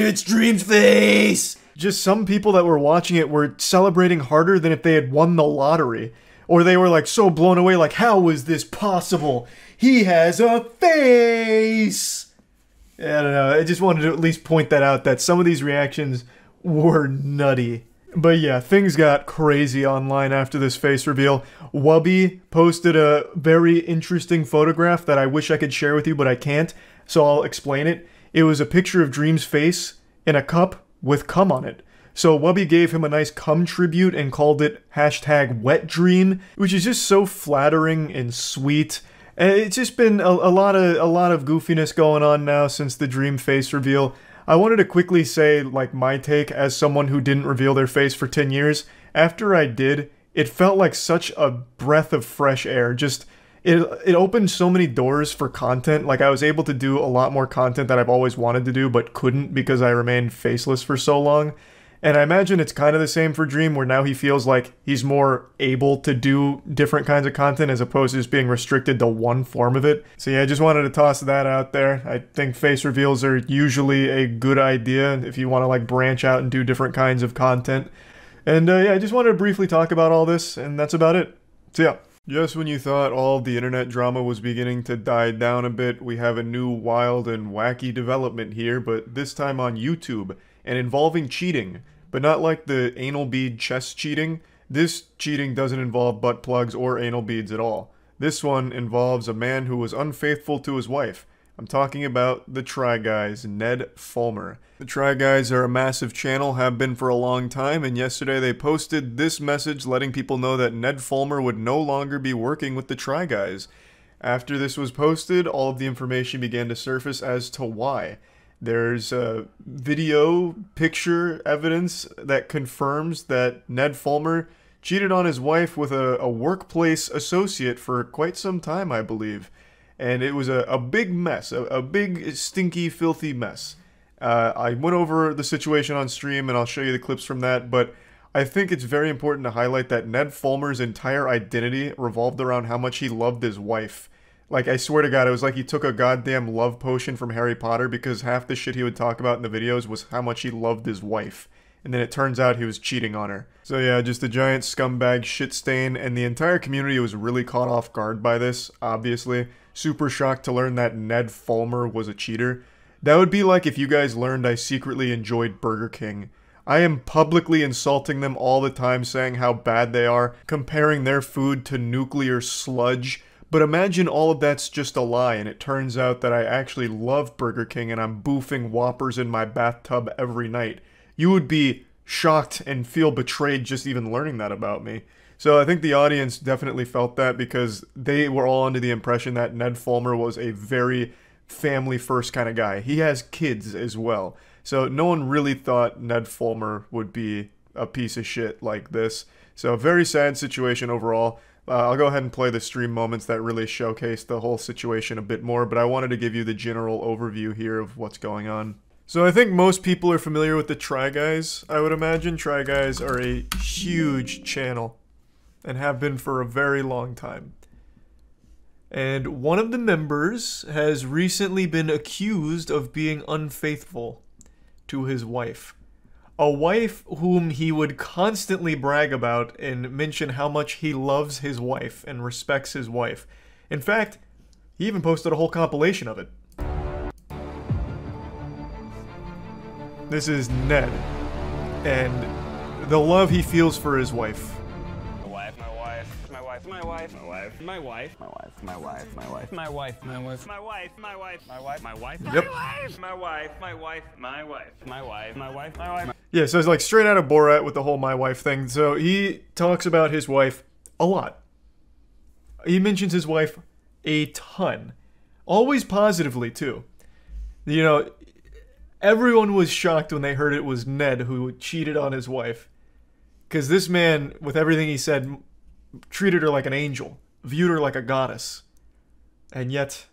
it's Dream's face. Just some people that were watching it were celebrating harder than if they had won the lottery. Or they were like so blown away like, how is this possible? He has a face! I don't know, I just wanted to at least point that out, that some of these reactions were nutty. But yeah, things got crazy online after this face reveal. Wubby posted a very interesting photograph that I wish I could share with you, but I can't, so I'll explain it. It was a picture of Dream's face in a cup with cum on it. So Wubby gave him a nice cum tribute and called it #WetDream, which is just so flattering and sweet. It's just been a lot of goofiness going on now since the Dream face reveal. I wanted to quickly say, like, my take as someone who didn't reveal their face for 10 years. After I did, it felt like such a breath of fresh air. Just, it opened so many doors for content. Like, I was able to do a lot more content that I've always wanted to do but couldn't because I remained faceless for so long. And I imagine it's kind of the same for Dream, where now he feels like he's more able to do different kinds of content as opposed to just being restricted to one form of it. So yeah, I just wanted to toss that out there. I think face reveals are usually a good idea if you want to like branch out and do different kinds of content. And yeah, I just wanted to briefly talk about all this, and that's about it. So yeah. Just when you thought all the internet drama was beginning to die down a bit, we have a new wild and wacky development here, but this time on YouTube, and involving cheating. But not like the anal bead chest cheating. This cheating doesn't involve butt plugs or anal beads at all. This one involves a man who was unfaithful to his wife. I'm talking about the Try Guys, Ned Fulmer. The Try Guys are a massive channel, have been for a long time, and yesterday they posted this message letting people know that Ned Fulmer would no longer be working with the Try Guys. After this was posted, all of the information began to surface as to why. There's video, picture evidence that confirms that Ned Fulmer cheated on his wife with a workplace associate for quite some time, I believe. And it was a big mess, a big, stinky, filthy mess. I went over the situation on stream, and I'll show you the clips from that, but I think it's very important to highlight that Ned Fulmer's entire identity revolved around how much he loved his wife. Like, I swear to God, it was like he took a goddamn love potion from Harry Potter, because half the shit he would talk about in the videos was how much he loved his wife. And then it turns out he was cheating on her. So yeah, just a giant scumbag shit stain, and the entire community was really caught off guard by this, obviously. Super shocked to learn that Ned Fulmer was a cheater. That would be like if you guys learned I secretly enjoyed Burger King. I am publicly insulting them all the time, saying how bad they are, comparing their food to nuclear sludge. But imagine all of that's just a lie, and it turns out that I actually love Burger King and I'm boofing Whoppers in my bathtub every night. You would be shocked and feel betrayed just even learning that about me. So I think the audience definitely felt that, because they were all under the impression that Ned Fulmer was a very family-first kind of guy. He has kids as well. So no one really thought Ned Fulmer would be a piece of shit like this. So a very sad situation overall. I'll go ahead and play the stream moments that really showcase the whole situation a bit more, but I wanted to give you the general overview here of what's going on. So I think most people are familiar with the Try Guys, I would imagine. Try Guys are a huge channel, and have been for a very long time. And one of the members has recently been accused of being unfaithful to his wife. A wife whom he would constantly brag about and mention how much he loves his wife and respects his wife. In fact, he even posted a whole compilation of it. This is Ned, and the love he feels for his wife. My wife, my wife, my wife, my wife, my wife, my wife, my wife, my wife, my wife, my wife, my wife, my wife, Yep. my wife, my wife, my wife, my wife, my wife, my wife. Yeah, so it's like straight out of Borat with the whole my wife thing. So he talks about his wife a lot. He mentions his wife a ton. Always positively, too. You know, everyone was shocked when they heard it was Ned who cheated on his wife. Because this man, with everything he said, treated her like an angel, viewed her like a goddess. And yet,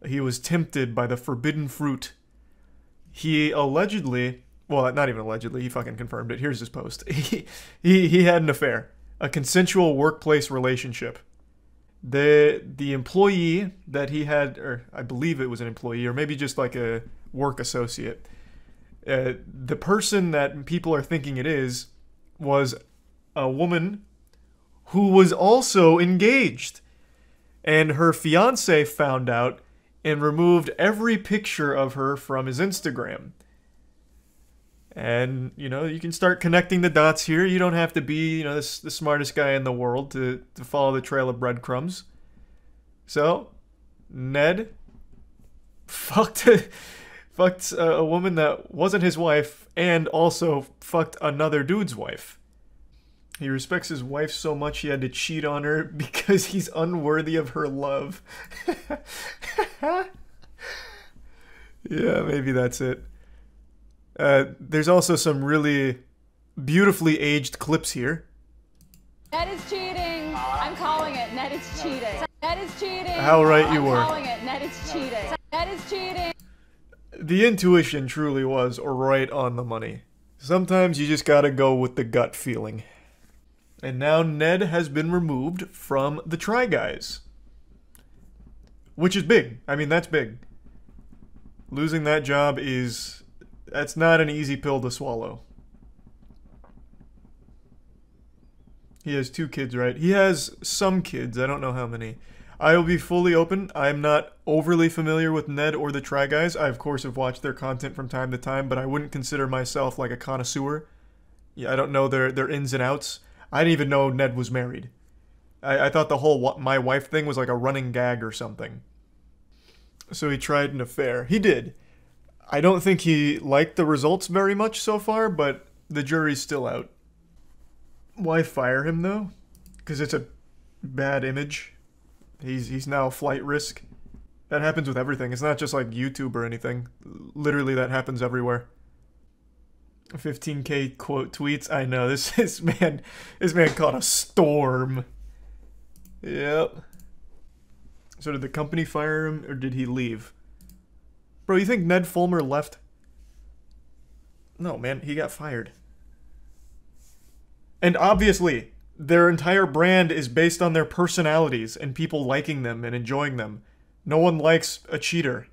he was tempted by the forbidden fruit. He allegedly, well, not even allegedly, he fucking confirmed it. Here's his post. He had an affair, a consensual workplace relationship. The employee that he had, or I believe it was an employee, or maybe just like a work associate, the person that people are thinking it is was a woman who was also engaged. And her fiance found out and removed every picture of her from his Instagram. And, you know, you can start connecting the dots here. You don't have to be, you know, the smartest guy in the world to follow the trail of breadcrumbs. So, Ned fucked a woman that wasn't his wife and also fucked another dude's wife. He respects his wife so much he had to cheat on her because he's unworthy of her love. Yeah, maybe that's it. There's also some really beautifully aged clips here. Ned is cheating. I'm calling it. Ned is cheating. Ned is cheating. How right you were. I'm calling it. Ned is cheating. Ned is cheating. The intuition truly was right on the money. Sometimes you just gotta go with the gut feeling. And now Ned has been removed from the Try Guys. Which is big. I mean, that's big. Losing that job that's not an easy pill to swallow. He has 2 kids, right? He has some kids. I don't know how many. I will be fully open. I'm not overly familiar with Ned or the Try Guys. I, of course, have watched their content from time to time, but I wouldn't consider myself like a connoisseur. Yeah, I don't know their ins and outs. I didn't even know Ned was married. I thought the whole my wife thing was like a running gag or something. So he tried an affair. He did. I don't think he liked the results very much so far, but the jury's still out. Why fire him, though? Because it's a bad image. He's now a flight risk. That happens with everything. It's not just like YouTube or anything. Literally, that happens everywhere. 15K quote tweets. I know, this man caught a storm. Yep. So did the company fire him, or did he leave? Bro, you think Ned Fulmer left? No, man, he got fired. And obviously, their entire brand is based on their personalities and people liking them and enjoying them. No one likes a cheater.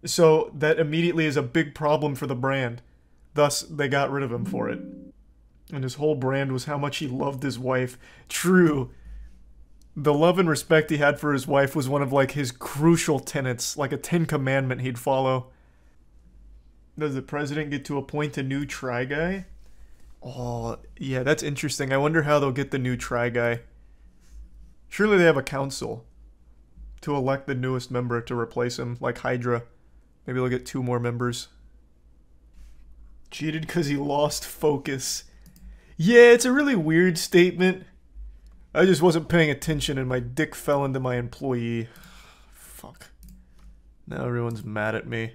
So that immediately is a big problem for the brand. Thus, they got rid of him for it. And his whole brand was how much he loved his wife. True. The love and respect he had for his wife was one of, like, his crucial tenets, like a 10 commandment he'd follow. Does the president get to appoint a new Try Guy? Oh, yeah, that's interesting. I wonder how they'll get the new Try Guy. Surely they have a council to elect the newest member to replace him, like Hydra. Maybe they'll get 2 more members. Cheated because he lost focus. Yeah, it's a really weird statement. I just wasn't paying attention and my dick fell into my employee. Fuck. Now everyone's mad at me.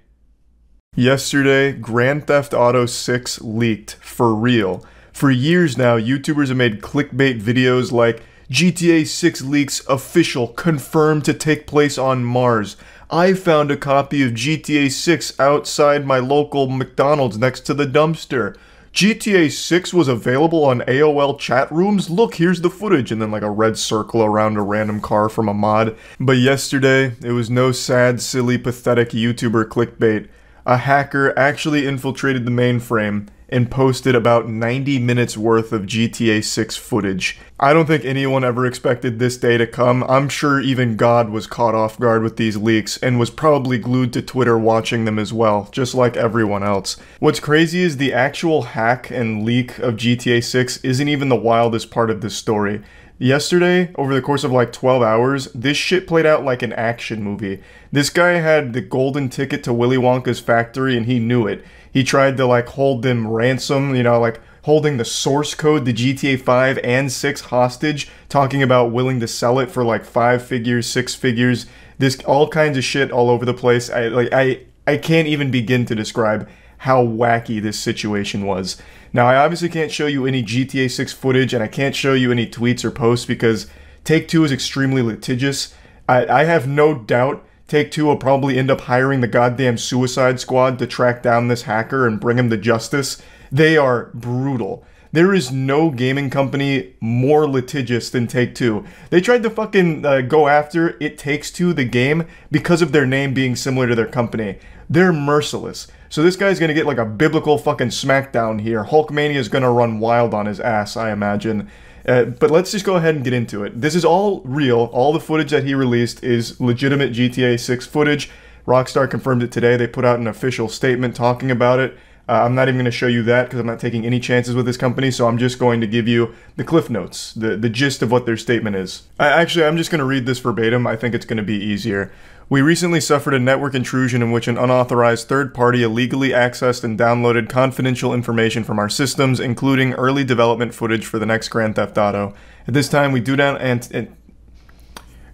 Yesterday, Grand Theft Auto 6 leaked. For real. For years now, YouTubers have made clickbait videos like GTA 6 leaks official, confirmed to take place on Mars. I found a copy of GTA 6 outside my local McDonald's next to the dumpster. GTA 6 was available on AOL chat rooms? Look, here's the footage. And then like a red circle around a random car from a mod. But yesterday, it was no sad, silly, pathetic YouTuber clickbait. A hacker actually infiltrated the mainframe and posted about 90 minutes worth of GTA 6 footage. I don't think anyone ever expected this day to come. I'm sure even God was caught off guard with these leaks and was probably glued to Twitter watching them as well, just like everyone else. What's crazy is the actual hack and leak of GTA 6 isn't even the wildest part of this story. Yesterday, over the course of like 12 hours, this shit played out like an action movie. This guy had the golden ticket to Willy Wonka's factory and he knew it. He tried to like hold them ransom, you know, like holding the source code to GTA 5 and 6 hostage, talking about willing to sell it for like 5 figures, 6 figures. This all kinds of shit all over the place. I can't even begin to describe how wacky this situation was. Now, I obviously can't show you any GTA 6 footage, and I can't show you any tweets or posts because Take-Two is extremely litigious. I have no doubt Take-Two will probably end up hiring the goddamn Suicide Squad to track down this hacker and bring him to justice. They are brutal. There is no gaming company more litigious than Take-Two. They tried to fucking go after It Takes-Two, the game, because of their name being similar to their company. They're merciless. So this guy's gonna get like a biblical fucking smackdown here. Hulkmania is gonna run wild on his ass, I imagine. But let's just go ahead and get into it. This is all real. All the footage that he released is legitimate GTA 6 footage. Rockstar confirmed it today. They put out an official statement talking about it. I'm not even going to show you that because I'm not taking any chances with this company, so I'm just going to give you the cliff notes, the gist of what their statement is. Actually, I'm just going to read this verbatim. I think it's going to be easier. We recently suffered a network intrusion in which an unauthorized third party illegally accessed and downloaded confidential information from our systems, including early development footage for the next Grand Theft Auto. At this time, we do not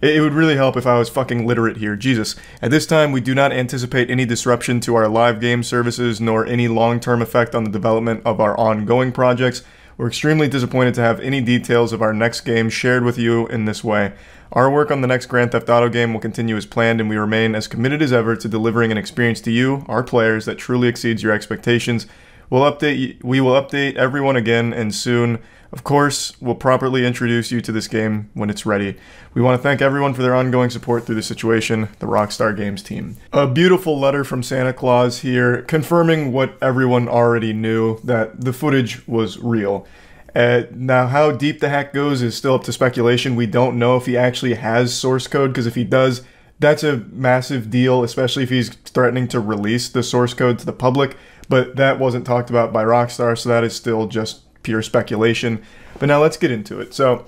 It would really help if I was fucking literate here. Jesus. At this time, we do not anticipate any disruption to our live game services, nor any long-term effect on the development of our ongoing projects. We're extremely disappointed to have any details of our next game shared with you in this way. Our work on the next Grand Theft Auto game will continue as planned, and we remain as committed as ever to delivering an experience to you, our players, that truly exceeds your expectations. We will update everyone again, and soon. Of course, we'll properly introduce you to this game when it's ready. We want to thank everyone for their ongoing support through the situation, the Rockstar Games team. A beautiful letter from Santa Claus here, confirming what everyone already knew, that the footage was real. Now, how deep the hack goes is still up to speculation. We don't know if he actually has source code, because if he does, that's a massive deal, especially if he's threatening to release the source code to the public. But that wasn't talked about by Rockstar, so that is still just pure speculation. But now let's get into it. So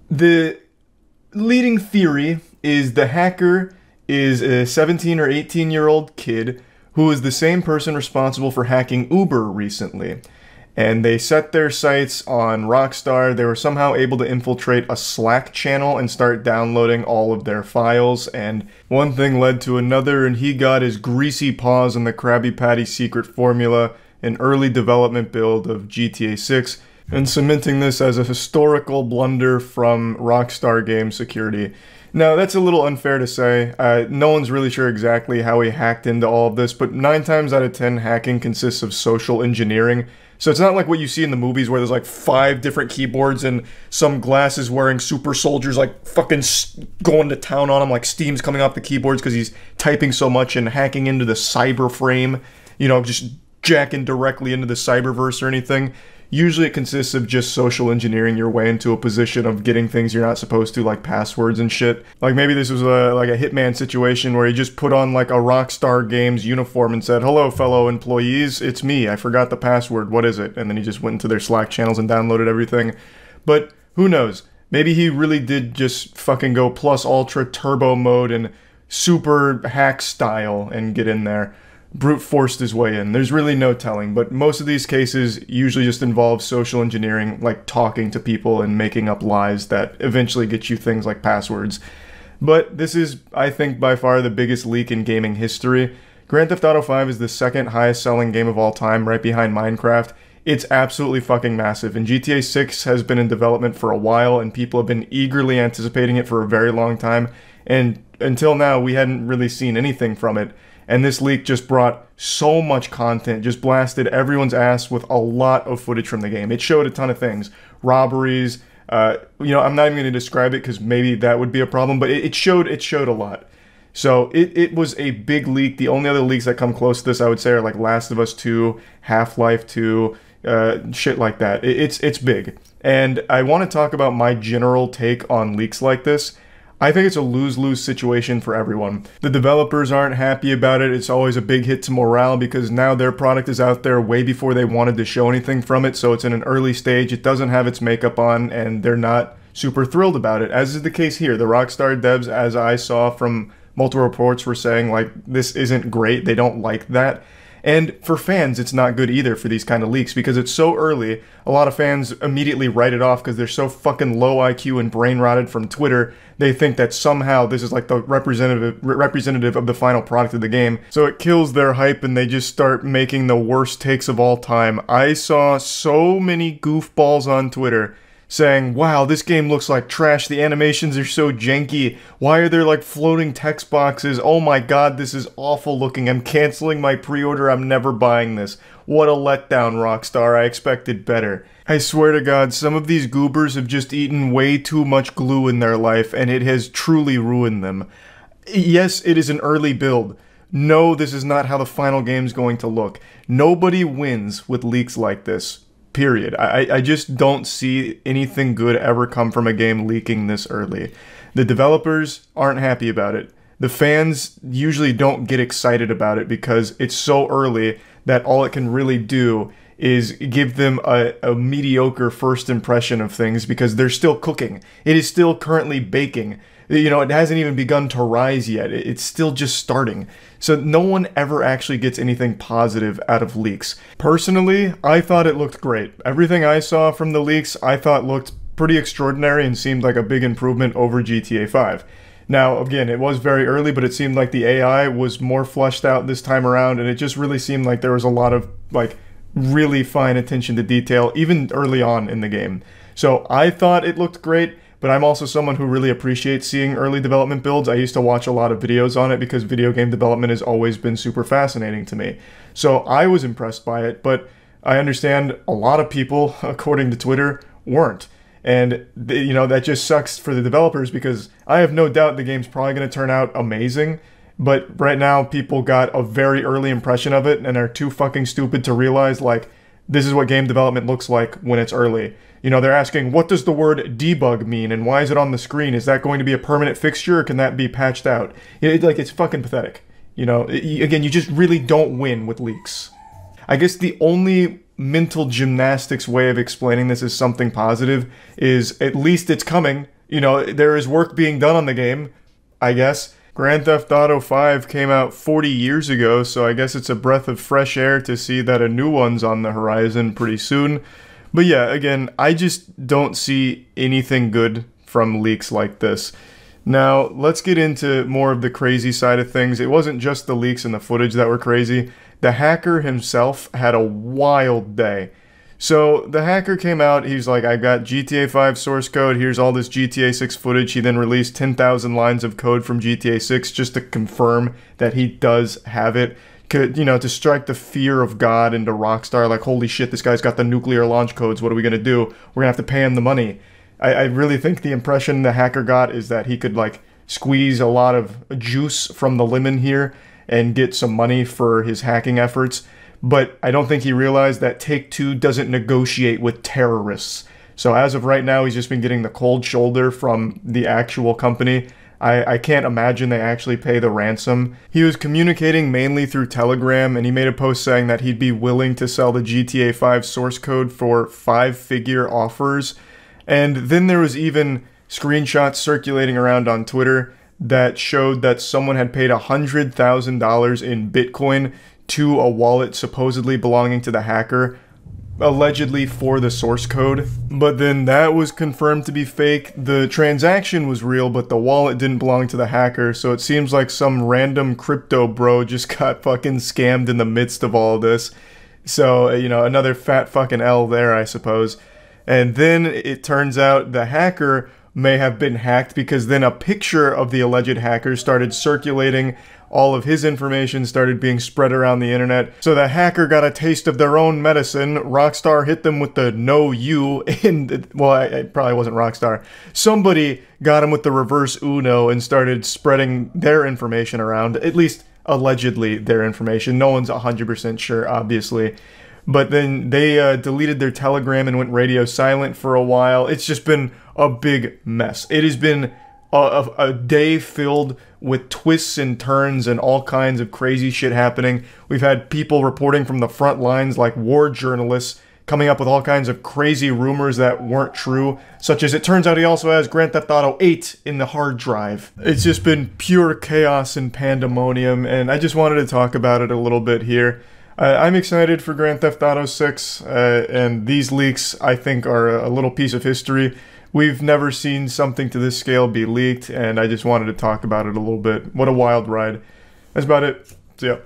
the leading theory is the hacker is a 17 or 18-year-old kid who is the same person responsible for hacking Uber recently. And they set their sights on Rockstar. They were somehow able to infiltrate a Slack channel and start downloading all of their files. And one thing led to another, and he got his greasy paws on the Krabby Patty secret formula, an early development build of GTA 6, and cementing this as a historical blunder from Rockstar Game Security. Now, that's a little unfair to say. No one's really sure exactly how he hacked into all of this, but 9 times out of 10, hacking consists of social engineering. So it's not like what you see in the movies where there's like 5 different keyboards and some glasses wearing super soldiers like fucking going to town on him, like steam's coming off the keyboards because he's typing so much and hacking into the cyber frame, you know, just jacking directly into the cyberverse or anything. Usually it consists of just social engineering your way into a position of getting things you're not supposed to, like passwords and shit. Like maybe this was like a Hitman situation where he just put on like a Rockstar Games uniform and said, "Hello, fellow employees, it's me. I forgot the password. What is it?" And then he just went into their Slack channels and downloaded everything. But who knows? Maybe he really did just fucking go plus ultra turbo mode and super hack style and get in there. Brute forced his way in. There's really no telling, but most of these cases usually just involve social engineering, like talking to people and making up lies that eventually get you things like passwords. But this is, I think, by far the biggest leak in gaming history. Grand Theft Auto 5 is the second highest selling game of all time, right behind Minecraft. It's absolutely fucking massive, and GTA 6 has been in development for a while, and people have been eagerly anticipating it for a very long time, and until now, we hadn't really seen anything from it. And this leak just brought so much content, just blasted everyone's ass with a lot of footage from the game. It showed a ton of things. Robberies, you know, I'm not even going to describe it because maybe that would be a problem, but it showed a lot. So it was a big leak. The only other leaks that come close to this, I would say, are like Last of Us 2, Half-Life 2, shit like that. It's big. And I want to talk about my general take on leaks like this. I think it's a lose-lose situation for everyone. The developers aren't happy about it. It's always a big hit to morale because now their product is out there way before they wanted to show anything from it, so it's in an early stage. It doesn't have its makeup on, and they're not super thrilled about it, as is the case here. The Rockstar devs, as I saw from multiple reports, were saying, like, this isn't great. They don't like that. And for fans, it's not good either for these kind of leaks because it's so early. A lot of fans immediately write it off because they're so fucking low IQ and brain rotted from Twitter. They think that somehow this is like the representative of the final product of the game. So it kills their hype and they just start making the worst takes of all time. I saw so many goofballs on Twitter saying, wow, this game looks like trash, the animations are so janky, why are there like floating text boxes, oh my god, this is awful looking, I'm canceling my pre-order, I'm never buying this. What a letdown, Rockstar, I expected better. I swear to god, some of these goobers have just eaten way too much glue in their life, and it has truly ruined them. Yes, it is an early build. No, this is not how the final game's going to look. Nobody wins with leaks like this. Period. I just don't see anything good ever come from a game leaking this early. The developers aren't happy about it. The fans usually don't get excited about it because it's so early that all it can really do is give them a mediocre first impression of things because they're still cooking. It is still currently baking. You know, it hasn't even begun to rise yet. It's still just starting. So no one ever actually gets anything positive out of leaks. Personally, I thought it looked great. Everything I saw from the leaks, I thought looked pretty extraordinary and seemed like a big improvement over GTA 5. Now, again, it was very early, but it seemed like the AI was more fleshed out this time around, and it just really seemed like there was a lot of, like, really fine attention to detail, even early on in the game. So I thought it looked great. But I'm also someone who really appreciates seeing early development builds. I used to watch a lot of videos on it because video game development has always been super fascinating to me. So I was impressed by it, but I understand a lot of people, according to Twitter, weren't. And, you know, that just sucks for the developers because I have no doubt the game's probably going to turn out amazing. But right now, people got a very early impression of it and are too fucking stupid to realize, like, this is what game development looks like when it's early. You know, they're asking, what does the word debug mean, and why is it on the screen? Is that going to be a permanent fixture, or can that be patched out? It's fucking pathetic. You know, again, you just really don't win with leaks. I guess the only mental gymnastics way of explaining this as something positive is at least it's coming. You know, there is work being done on the game, I guess. Grand Theft Auto 5 came out 40 years ago, so I guess it's a breath of fresh air to see that a new one's on the horizon pretty soon. But yeah, again, I just don't see anything good from leaks like this. Now, let's get into more of the crazy side of things. It wasn't just the leaks and the footage that were crazy. The hacker himself had a wild day. So, the hacker came out, he's like, I got GTA 5 source code, here's all this GTA 6 footage. He then released 10,000 lines of code from GTA 6 just to confirm that he does have it. You know, to strike the fear of God into Rockstar, like, holy shit, this guy's got the nuclear launch codes, what are we gonna do? We're gonna have to pay him the money. I really think the impression the hacker got is that he could, like, squeeze a lot of juice from the lemon here and get some money for his hacking efforts. But I don't think he realized that Take-Two doesn't negotiate with terrorists. So as of right now, he's just been getting the cold shoulder from the actual company. I can't imagine they actually pay the ransom. He was communicating mainly through Telegram, and he made a post saying that he'd be willing to sell the GTA 5 source code for 5-figure offers. And then there was even screenshots circulating around on Twitter that showed that someone had paid $100,000 in Bitcoin to a wallet supposedly belonging to the hacker, allegedly for the source code. But then that was confirmed to be fake. The transaction was real, but the wallet didn't belong to the hacker, so it seems like some random crypto bro just got fucking scammed in the midst of all this. So, you know, another fat fucking L there, I suppose. And then it turns out the hacker may have been hacked because then a picture of the alleged hacker started circulating. All of his information started being spread around the internet. So the hacker got a taste of their own medicine. Rockstar hit them with the no you in, well, it probably wasn't Rockstar. Somebody got him with the reverse Uno and started spreading their information around. At least allegedly their information. No one's 100% sure, obviously. But then they deleted their Telegram and went radio silent for a while. It's just been a big mess. It has been a day filled with twists and turns and all kinds of crazy shit happening. We've had people reporting from the front lines, like war journalists, coming up with all kinds of crazy rumors that weren't true, such as it turns out he also has Grand Theft Auto 8 in the hard drive. It's just been pure chaos and pandemonium, and I just wanted to talk about it a little bit here. I'm excited for Grand Theft Auto 6, and these leaks, I think, are a little piece of history. We've never seen something to this scale be leaked, and I just wanted to talk about it a little bit. What a wild ride. That's about it. See ya.